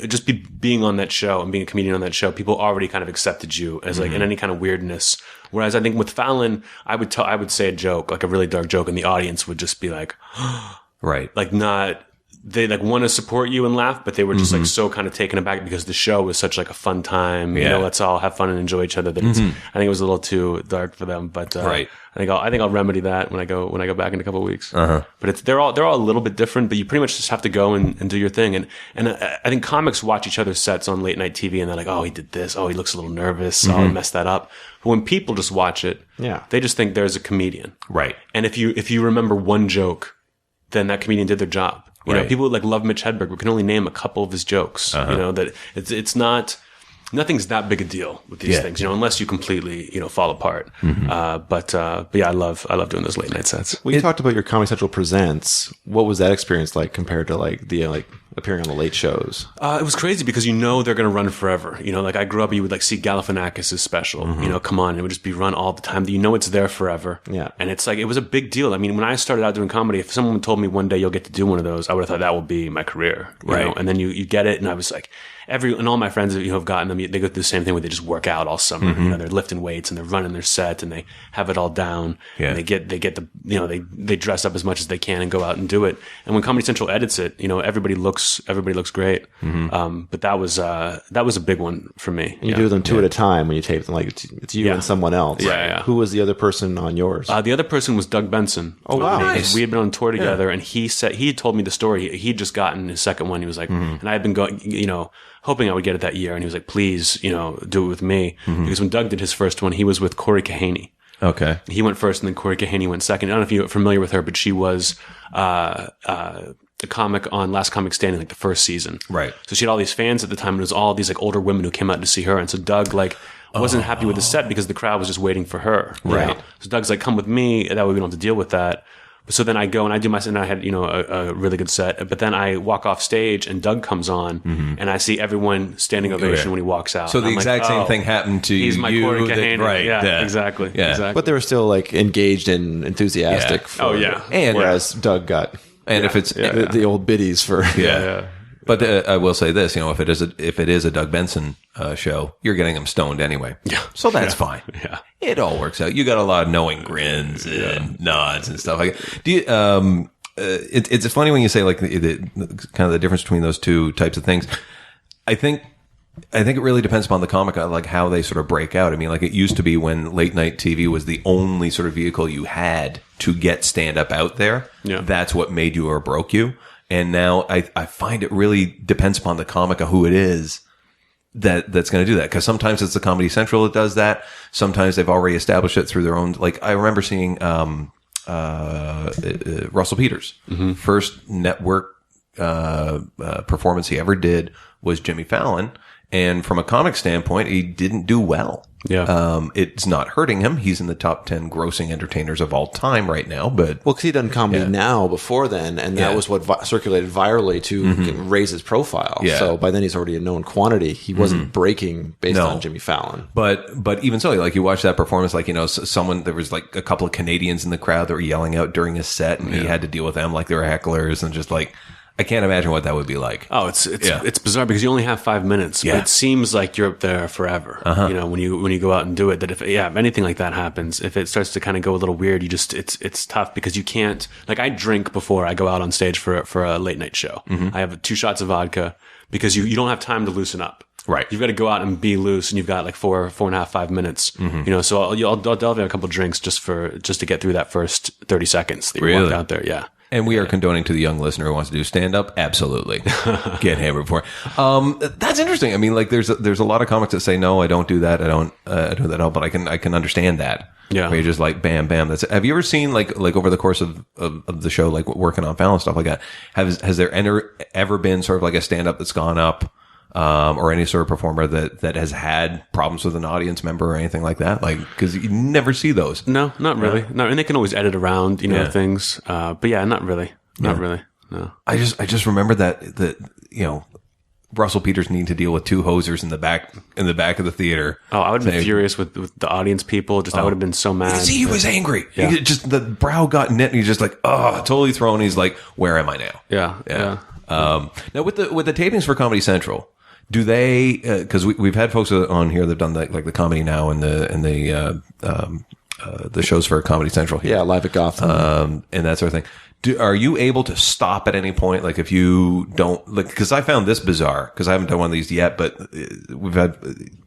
S5: just being on that show and being a comedian on that show. People already kind of accepted you as like in any kind of weirdness. Whereas I think with Fallon, I would say a joke, like a really dark joke, and the audience would just be like,
S6: right,
S5: like not. They like want to support you and laugh, but they were just like so kind of taken aback because the show was such like a fun time. Let's all have fun and enjoy each other. That I think it was a little too dark for them. But I think I'll remedy that when I go back in a couple of weeks. But they're all a little bit different. But you pretty much just have to go and do your thing. And I think comics watch each other's sets on late night TV, and they're like, oh, he did this. Oh, he looks a little nervous. Oh, he messed that up. But when people just watch it, they just think there's a comedian,
S6: right?
S5: And if you remember one joke, then that comedian did their job. You know, people like love Mitch Hedberg. We can only name a couple of his jokes. That it's not, nothing's that big a deal with these things. Unless you completely fall apart. But yeah, I love doing those late night sets.
S7: Well, you talked about your Comedy Central Presents. What was that experience like compared to like the appearing on the late shows?
S5: It was crazy because they're going to run forever. Like I grew up, you would like see Galifianakis' special. Come on, it would just be run all the time. It's there forever. Yeah, and it's like it was a big deal. I mean, when I started out doing comedy, if someone told me one day you'll get to do one of those, I would have thought that will be my career. You know? And then you get it, and I was like, and all my friends have gotten them. They go through the same thing where they just work out all summer. They're lifting weights and they're running their set and they have it all down. Yeah. And they get the they dress up as much as they can and go out and do it. And when Comedy Central edits it, everybody looks great. But that was a big one for me.
S7: And you do them two at a time when you tape them. Like it's you and someone else. Yeah. Who was the other person on yours?
S5: The other person was Doug Benson.
S7: Oh wow!
S5: Nice. We had been on tour together, and he had told me the story. He'd just gotten his second one. He was like, and I had been going, hoping I would get it that year. And he was like, please, do it with me. Because when Doug did his first one, he was with Corey Kahaney.
S6: Okay.
S5: He went first and then Corey Kahaney went second. I don't know if you're familiar with her, but she was a comic on Last Comic Standing, like the first season.
S6: Right.
S5: So she had all these fans at the time, and it was all these like older women who came out to see her. And so Doug wasn't happy with the set because the crowd was just waiting for her. Right. So Doug's like, come with me. That way we don't have to deal with that. So then I go and I do my set, and I had, a really good set. But then I walk off stage and Doug comes on, and I see everyone standing ovation when he walks out.
S6: So the exact same thing happened to you.
S5: He's my Corey Kahaney.
S6: Right.
S5: Yeah, exactly.
S6: Yeah.
S5: Exactly.
S7: But they were still like engaged and enthusiastic.
S5: Yeah.
S6: And
S7: whereas Doug got,
S6: if it's
S7: the old biddies for
S6: But I will say this, if it is a Doug Benson show, you're getting them stoned anyway. Yeah. So that's fine.
S5: Yeah.
S6: It all works out. You got a lot of knowing grins and nods and stuff like that. Do you, it's funny when you say like the kind of the difference between those two types of things. I think it really depends upon the comic, like how they sort of break out. I mean, like it used to be when late night TV was the only sort of vehicle you had to get stand up out there.
S5: Yeah.
S6: That's what made you or broke you. And now I find it really depends upon the comic of who it is that's going to do that. Because sometimes it's the Comedy Central that does that. Sometimes they've already established it through their own. Like I remember seeing Russell Peters' first network performance he ever did was Jimmy Fallon. And from a comic standpoint, he didn't do well.
S5: Yeah.
S6: It's not hurting him. He's in the top 10 grossing entertainers of all time right now. But
S7: because he done comedy now before then, and that was what circulated virally to raise his profile.
S6: Yeah.
S7: So by then he's already a known quantity. He wasn't breaking based on Jimmy Fallon.
S6: But even so, like you watch that performance, like there was like a couple of Canadians in the crowd that were yelling out during his set, and he had to deal with them like they were hecklers, and just like. I can't imagine what that would be like.
S5: Oh, it's bizarre because you only have 5 minutes. Yeah. But it seems like you're up there forever. When you go out and do it. That if anything like that happens, if it starts to kind of go a little weird, it's tough because you can't. Like I drink before I go out on stage for a late night show. I have 2 shots of vodka because you don't have time to loosen up.
S6: Right.
S5: You've got to go out and be loose, and you've got like 4.5, 5 minutes. So I'll have a couple drinks just to get through that first 30 seconds that you walk out there. Yeah.
S6: And we are condoning to the young listener who wants to do stand up. Absolutely, get hammered for it. That's interesting. I mean, like there's a lot of comics that say no, I don't do that. I don't do that at all. But I can understand that. Yeah, where you're just like bam, bam. That's it. Have you ever seen like over the course of the show, like working on Fallon stuff like that? Has there ever been sort of like a stand up that's gone up or any sort of performer that has had problems with an audience member or anything like that? Like, because you never see those.
S5: No, not really. No, and they can always edit around, things. But yeah, not really. Not really. No.
S6: I just remember that Russell Peters needed to deal with two hosers in the back of the theater.
S5: Oh, I would have been furious with the audience people. I would have been so mad.
S6: See, he was angry.
S5: Yeah.
S6: The brow got knit, and he's just like, totally thrown. He's like, where am I now?
S5: Yeah.
S6: Now with the tapings for Comedy Central, do they? Because we've had folks on here that've done the Comedy Now and the shows for Comedy Central here.
S7: Yeah, live at Gotham,
S6: and that sort of thing. Are you able to stop at any point? Like if you don't, because I found this bizarre, because I haven't done one of these yet, but we've had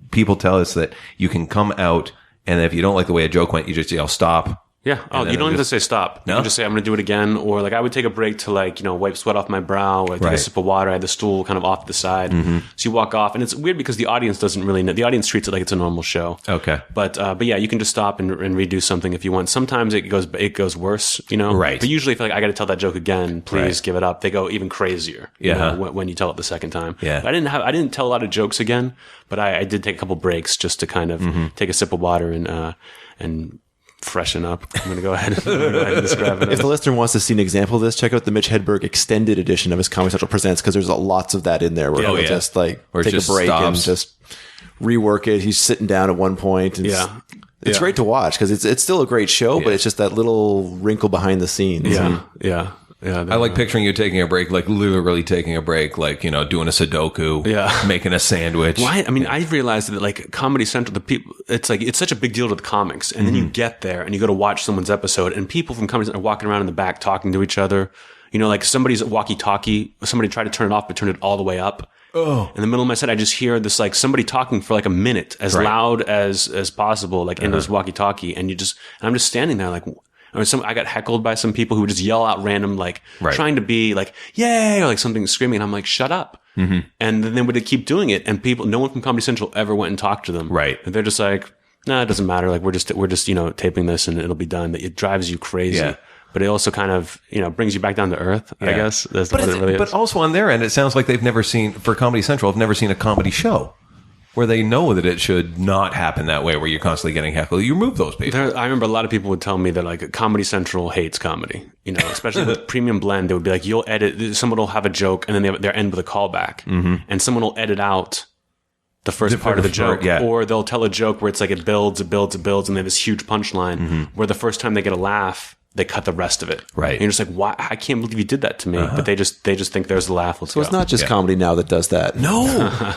S6: people tell us that you can come out, and if you don't like the way a joke went, you just yell stop.
S5: Yeah. Oh, you don't have to say stop.
S6: No?
S5: You can just say, I'm going to do it again. Or like I would take a break to wipe sweat off my brow, or take a sip of water. I had the stool kind of off to the side. Mm-hmm. So you walk off, and it's weird because the audience doesn't really know. The audience treats it like it's a normal show.
S6: Okay.
S5: But yeah, you can just stop and redo something if you want. Sometimes it goes worse,
S6: Right.
S5: But usually if I got to tell that joke again, please give it up. They go even crazier. When you tell it the second time.
S6: Yeah.
S5: I didn't tell a lot of jokes again, but I did take a couple breaks just to kind of take a sip of water and freshen up. I'm going to go ahead and describe it.
S7: If the listener wants to see an example of this, check out the Mitch Hedberg extended edition of his Comedy Central Presents, because there's lots of that in there where he'll just take a break and just rework it. He's sitting down at one point. And it's great to watch because it's still a great show, but it's just that little wrinkle behind the scenes.
S5: Yeah.
S6: I like picturing you taking a break, like literally taking a break, like, doing a Sudoku, making a sandwich.
S5: Why? I mean, I realized that like Comedy Central, the people, it's such a big deal to the comics. And then you get there and you go to watch someone's episode, and people from Comedy Central are walking around in the back talking to each other. Like somebody's walkie-talkie, somebody tried to turn it off, but turned it all the way up. Oh. In the middle of my set, I just hear this, like somebody talking for like a minute, as loud as possible, like into this walkie-talkie. And I'm just standing there like, I got heckled by some people who would just yell out random, like trying to be like, yay, or like something screaming. And I'm like, shut up. Mm-hmm. And then they would keep doing it. And no one from Comedy Central ever went and talked to them.
S6: Right.
S5: And they're just like, nah, it doesn't matter. Like we're just taping this and it'll be done. It drives you crazy. Yeah. But it also kind of, brings you back down to earth, I guess. That's what it really is.
S6: But also on their end, it sounds like they've never seen, for Comedy Central, I've never seen a comedy show where they know that it should not happen that way, where you're constantly getting heckled. You remove those people.
S5: I remember a lot of people would tell me that like Comedy Central hates comedy, especially with Premium Blend. They would be like, you'll edit, someone will have a joke and then they'll end with a callback, and someone will edit out the first part of the joke, or they'll tell a joke where it's like it builds, and they have this huge punchline where the first time they get a laugh, they cut the rest of it.
S6: Right.
S5: And you're just like, why? I can't believe you did that to me. But they just think there's the laugh.
S7: So it's not just Comedy Now that does that.
S6: No.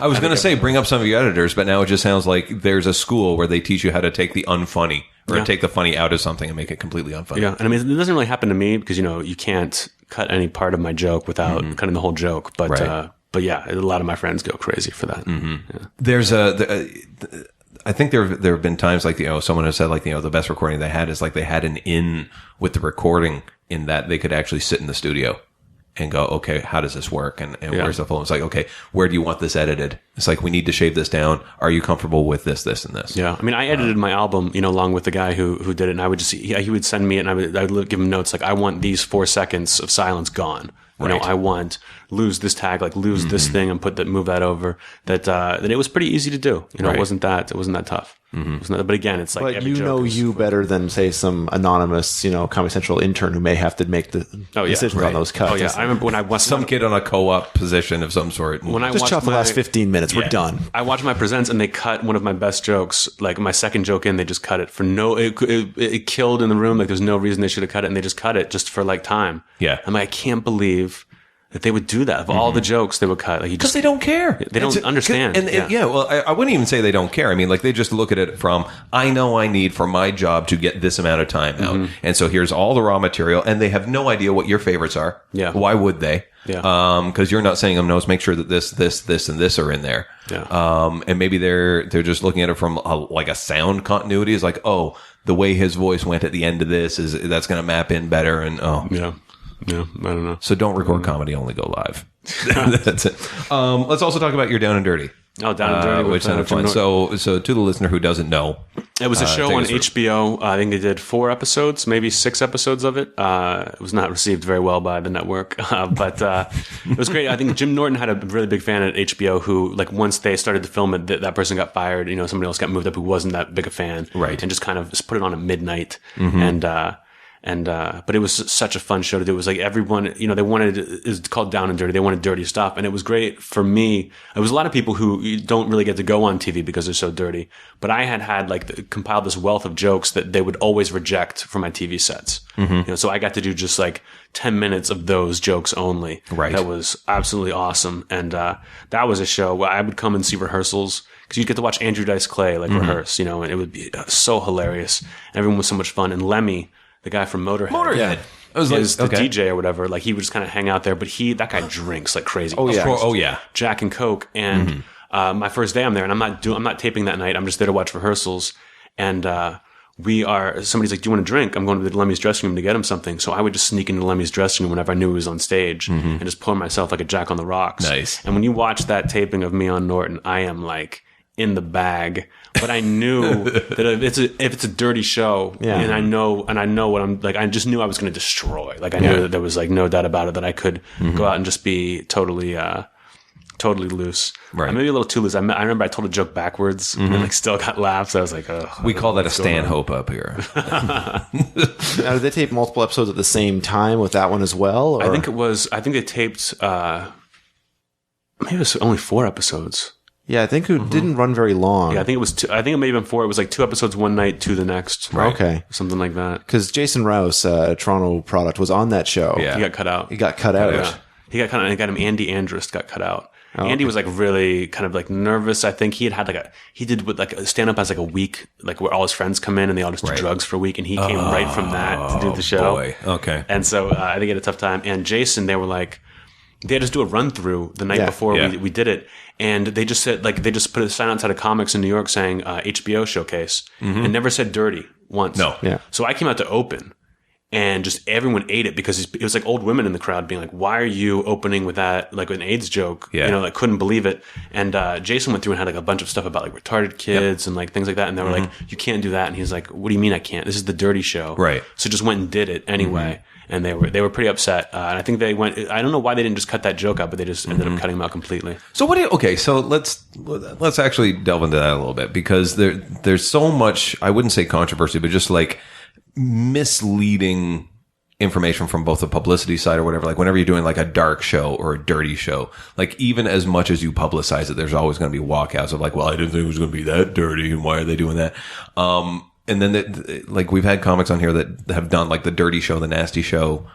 S6: I was going to say, bring up some of your editors, but now it just sounds like there's a school where they teach you how to take the unfunny or take the funny out of something and make it completely unfunny.
S5: Yeah. And I mean, it doesn't really happen to me because, you can't cut any part of my joke without cutting the whole joke. But, but yeah, a lot of my friends go crazy for that. Mm-hmm. Yeah.
S6: There's I think there have been times like, someone has said like, the best recording they had is like they had an in with the recording in that they could actually sit in the studio and go, okay, how does this work? And where's the phone? It's like, okay, where do you want this edited? It's like, we need to shave this down. Are you comfortable with this, this, and this?
S5: Yeah. I mean, I edited my album, along with the guy who did it. And I would just, he would send me it and I would give him notes. Like, I want these 4 seconds of silence gone. I want lose this tag, like lose this thing and move that over. That it was pretty easy to do. It wasn't that tough. Mm-hmm. But again, it's like,
S7: but you better than say some anonymous, Comedy Central intern who may have to make the decisions on those cuts.
S5: Oh yeah, I remember when I watched
S6: some kid on a co-op position of some sort.
S5: When I
S7: just chop the last 15 minutes, we're done.
S5: I watched my presents and they cut one of my best jokes, like my second joke in. They just cut it for it killed in the room. Like there's no reason they should have cut it, and they just cut it just for like time.
S6: Yeah,
S5: I'm like, I can't believe that they would do that. Of all the jokes they would cut, like
S6: because they don't care.
S5: They don't understand.
S6: Well, I wouldn't even say they don't care. I mean, like they just look at it from, I know I need for my job to get this amount of time out, and so here's all the raw material, and they have no idea what your favorites are.
S5: Yeah,
S6: why would they?
S5: Yeah,
S6: because you're not saying them. No, make sure that this, and this are in there.
S5: Yeah,
S6: and maybe they're just looking at it from like a sound continuity. Is like, oh, the way his voice went at the end of this that's going to map in better, and
S5: Yeah, I don't know.
S6: So don't record comedy, only go live. That's it. Let's also talk about your Down and Dirty.
S5: Oh, Down and Dirty,
S6: which sounded fun. So to the listener who doesn't know,
S5: it was a show on HBO. I think they did 4 episodes, maybe 6 episodes of it. It was not received very well by the network, but it was great. I think Jim Norton had a really big fan at HBO who, like, once they started to film it, that person got fired. You know, somebody else got moved up who wasn't that big a fan,
S6: right?
S5: And just kind of just put it on at midnight, but it was such a fun show to do. It was like everyone, you know, they wanted, it's called Down and Dirty. They wanted dirty stuff. And it was great for me. There was a lot of people who don't really get to go on TV because they're so dirty. But I had like compiled this wealth of jokes that they would always reject from my TV sets. You know, so I got to do just like 10 minutes of those jokes only.
S6: Right.
S5: That was absolutely awesome. And, that was a show where I would come and see rehearsals because you'd get to watch Andrew Dice Clay, like rehearse, you know, and it would be so hilarious. Everyone was so much fun. And Lemmy, the guy from Motorhead.
S6: Yeah. I was like,
S5: the DJ or whatever. Like, he would just kind of hang out there, but that guy drinks like crazy.
S6: Oh yeah.
S5: Jack and Coke. And my first day I'm there, and I'm not taping that night. I'm just there to watch rehearsals. And somebody's like, "Do you want a drink?" I'm going to the Lemmy's dressing room to get him something. So I would just sneak into Lemmy's dressing room whenever I knew he was on stage and just pour myself like a Jack on the Rocks.
S6: Nice.
S5: And when you watch that taping of me on Norton, I am like in the bag. But I knew that if it's a dirty show, and I know what I'm like, I just knew I was going to destroy. Like, I knew that there was like no doubt about it that I could go out and just be totally loose.
S6: Right.
S5: Maybe a little too loose. I remember I told a joke backwards and like still got laughs. I was like, oh.
S6: We call that a Stanhope up here.
S7: Now, did they tape multiple episodes at the same time with that one as well? Or?
S5: I think they taped, maybe it was only 4 episodes.
S7: Yeah, I think it didn't run very long.
S5: Yeah, I think it was 2. I think it may have been 4. It was like 2 episodes one night, 2 the next.
S7: Right. Okay.
S5: Something like that.
S7: Because Jason Rouse, Toronto product, was on that show.
S5: Yeah. He got cut out.
S7: He got cut out.
S5: Yeah. He got him. Andy Andrist got cut out. Andy was like really kind of like nervous. I think he did with like a stand up as like a week, like where all his friends come in and they all just do drugs for a week. And he came right from that to do the show.
S6: Boy. Okay.
S5: And so I think he had a tough time. And Jason, they were like, they had to do a run through the night before we did it. And they just said, like, they just put a sign outside of Comics in New York saying HBO showcase and never said dirty once.
S6: No.
S7: Yeah.
S5: So I came out to open. And just everyone ate it because it was like old women in the crowd being like, "Why are you opening with that, like an AIDS joke?"
S6: Yeah.
S5: You know, like couldn't believe it. And Jason went through and had like a bunch of stuff about like retarded kids and like things like that. And they were like, "You can't do that." And he's like, "What do you mean I can't? This is the dirty show."
S6: Right.
S5: So just went and did it anyway. And they were pretty upset. And I think they went. I don't know why they didn't just cut that joke out, but they just ended up cutting him out completely.
S6: So so let's actually delve into that a little bit because there's so much, I wouldn't say controversy, but just like misleading information from both the publicity side or whatever. Like whenever you're doing like a dark show or a dirty show, like even as much as you publicize it, there's always going to be walkouts of like, well, I didn't think it was going to be that dirty, and why are they doing that? And then like we've had comics on here that have done like the dirty show, the nasty show,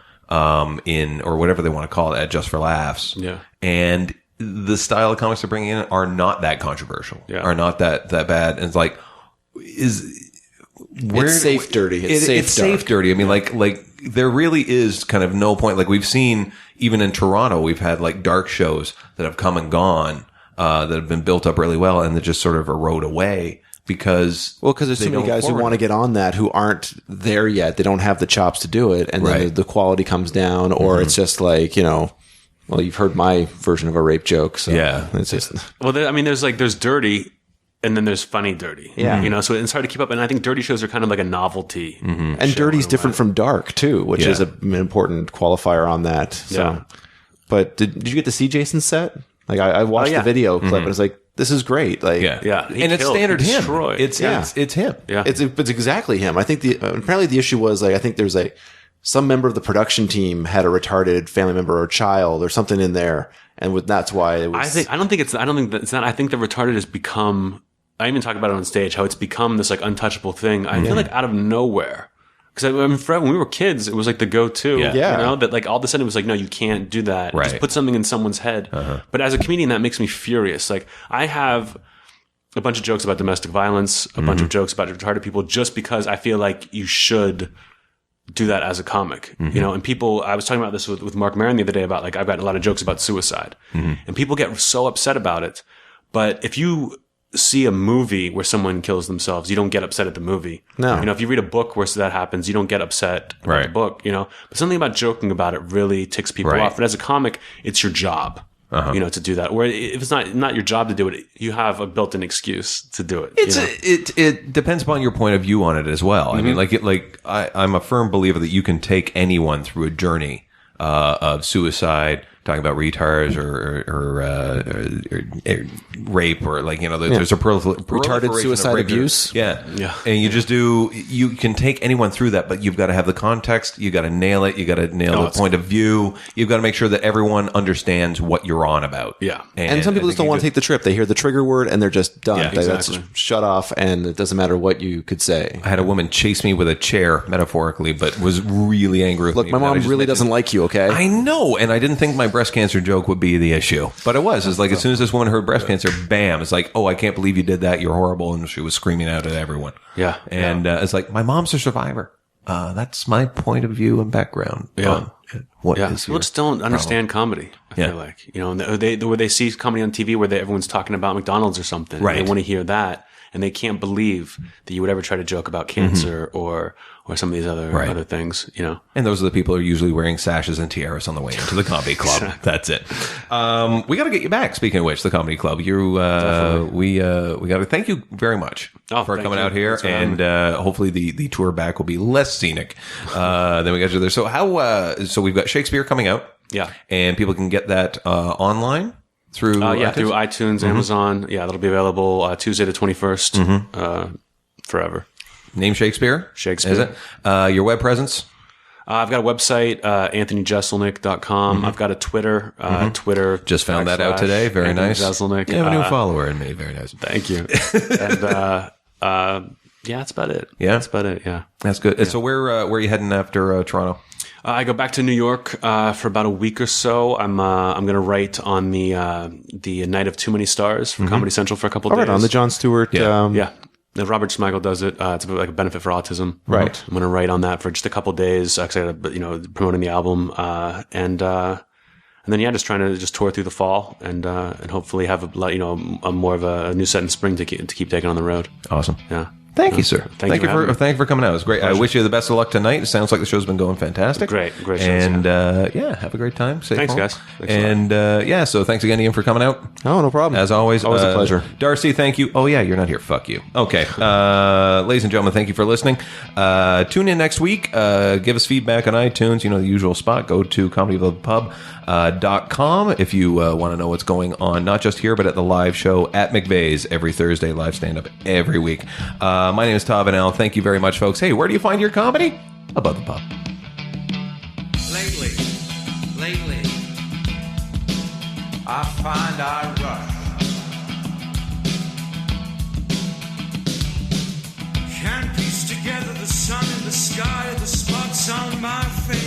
S6: in or whatever they want to call it at Just for Laughs.
S5: Yeah.
S6: And the style of comics they're bringing in are not that controversial, are not that bad. And it's like,
S7: it's safe dirty.
S6: It's safe dirty. I mean, like there really is kind of no point. Like we've seen even in Toronto, we've had like dark shows that have come and gone, that have been built up really well and that just sort of erode away because
S7: there's so many guys who want to get on that who aren't there yet. They don't have the chops to do it, and then the quality comes down, or it's just like, you know, well, you've heard my version of a rape joke, so it's just
S5: there's dirty. And then there's funny dirty.
S7: Yeah.
S5: You know, so it's hard to keep up. And I think dirty shows are kind of like a novelty.
S7: And dirty's different from dark, too, which is an important qualifier on that. So.
S5: Yeah.
S7: But did you get to see Jason's set? Like, I watched the video clip, and it's like, this is great. Like,
S5: yeah.
S6: And it's standard him. It's him.
S5: Yeah.
S7: It's exactly him. I think apparently the issue was, like, I think there's some member of the production team had a retarded family member or child or something in there. And that's why it was.
S5: I don't think it's not. I think the retarded has become. I even talk about it on stage, how it's become this like untouchable thing. I feel like out of nowhere. Because forever when we were kids, it was like the go-to.
S7: Yeah.
S5: You know, that like all of a sudden it was like, no, you can't do that.
S6: Right.
S5: Just put something in someone's head. But as a comedian, that makes me furious. Like I have a bunch of jokes about domestic violence, a bunch of jokes about retarded people, just because I feel like you should do that as a comic, you know, and people, I was talking about this with Mark Maron the other day about like, I've got a lot of jokes about suicide and people get so upset about it. But if you see a movie where someone kills themselves, you don't get upset at the movie.
S7: No.
S5: You know, if you read a book where that happens, you don't get upset about the book, you know, but something about joking about it really ticks people off. But as a comic, it's your job. to do that. Where if it's not your job to do it, you have a built-in excuse to do it.
S6: It depends upon your point of view on it as well. I mean, I'm a firm believer that you can take anyone through a journey of suicide, talking about retards or rape or there's a
S7: retarded suicide abuse.
S6: Yeah. And you can take anyone through that, but you've got to have the context. You got to nail it. You got to nail the point of view. You've got to make sure that everyone understands what you're on about.
S5: Yeah.
S7: And some people just don't want to take the trip. They hear the trigger word and they're just done.
S5: Yeah, exactly.
S7: That's shut off, and it doesn't matter what you could say.
S6: I had a woman chase me with a chair, metaphorically, but was really angry with me.
S7: Look, my mom really doesn't like you, okay?
S6: I know, and I didn't think my breast cancer joke would be the issue, but it was. It's like as soon as this woman heard breast cancer, bam! It's like, oh, I can't believe you did that. You're horrible, and she was screaming out at everyone.
S5: Yeah,
S6: and it's like my mom's a survivor. That's my point of view and background.
S5: Yeah,
S6: what is
S5: people just don't understand comedy. I feel like where they see comedy on TV where everyone's talking about McDonald's or something.
S6: Right,
S5: they want to hear that, and they can't believe that you would ever try to joke about cancer or some of these other things,
S6: And those are the people who are usually wearing sashes and tiaras on the way into the comedy club. That's it. We got to get you back. Speaking of which, the comedy club. We got to thank you very much for coming out here, and hopefully the tour back will be less scenic than we got you there. So so we've got Shakespeare coming out, and people can get that online. Through iTunes?
S5: Through iTunes, Amazon. Yeah, that'll be available Tuesday the 21st, forever.
S6: Name Shakespeare?
S5: Shakespeare.
S6: Is it? Your web presence?
S5: I've got a website, anthonyjeselnik.com. I've got a Twitter. Twitter.
S6: Just found that out today. Very nice.
S5: Jeselnik.
S6: You have a new follower in me. Very nice.
S5: Thank you. And that's about it.
S6: Yeah?
S5: That's about it, yeah.
S6: That's good. Yeah. So where are you heading after Toronto?
S5: I go back to New York for about a week or so. I'm going to write on the Night of Too Many Stars for Comedy Central for a couple of days.
S7: On the Jon Stewart.
S5: Yeah. Robert Smigel does it. It's like a benefit for autism.
S7: Right.
S5: I'm going to write on that for just a couple of days. Actually, promoting the album, and then just trying to tour through the fall and hopefully have a more of a new set in spring to keep taking on the road.
S6: Awesome.
S5: Yeah.
S6: Thank you, sir. Thank you for coming out. It was great.
S5: Pleasure.
S6: I wish you the best of luck tonight. It sounds like the show's been going fantastic.
S5: Great shows.
S6: And have a great time. Safe
S5: Thanks,
S6: home.
S5: guys. Thanks
S6: so thanks again, Ian, for coming out.
S7: Oh, no problem.
S6: As always
S7: a pleasure.
S6: Darcy, thank you. Oh yeah, you're not here. Fuck you. Okay, ladies and gentlemen, thank you for listening. Tune in next week. Give us feedback on iTunes. The usual spot. Go to comedyofthepub.com if you want to know what's going on, not just here, but at the live show at McVeigh's every Thursday, live stand-up every week. My name is Tav and Al. Thank you very much, folks. Hey, where do you find your comedy? Above the Pub.
S11: Lately, I find I rush. Can't piece together the sun in the sky, the spots on my face.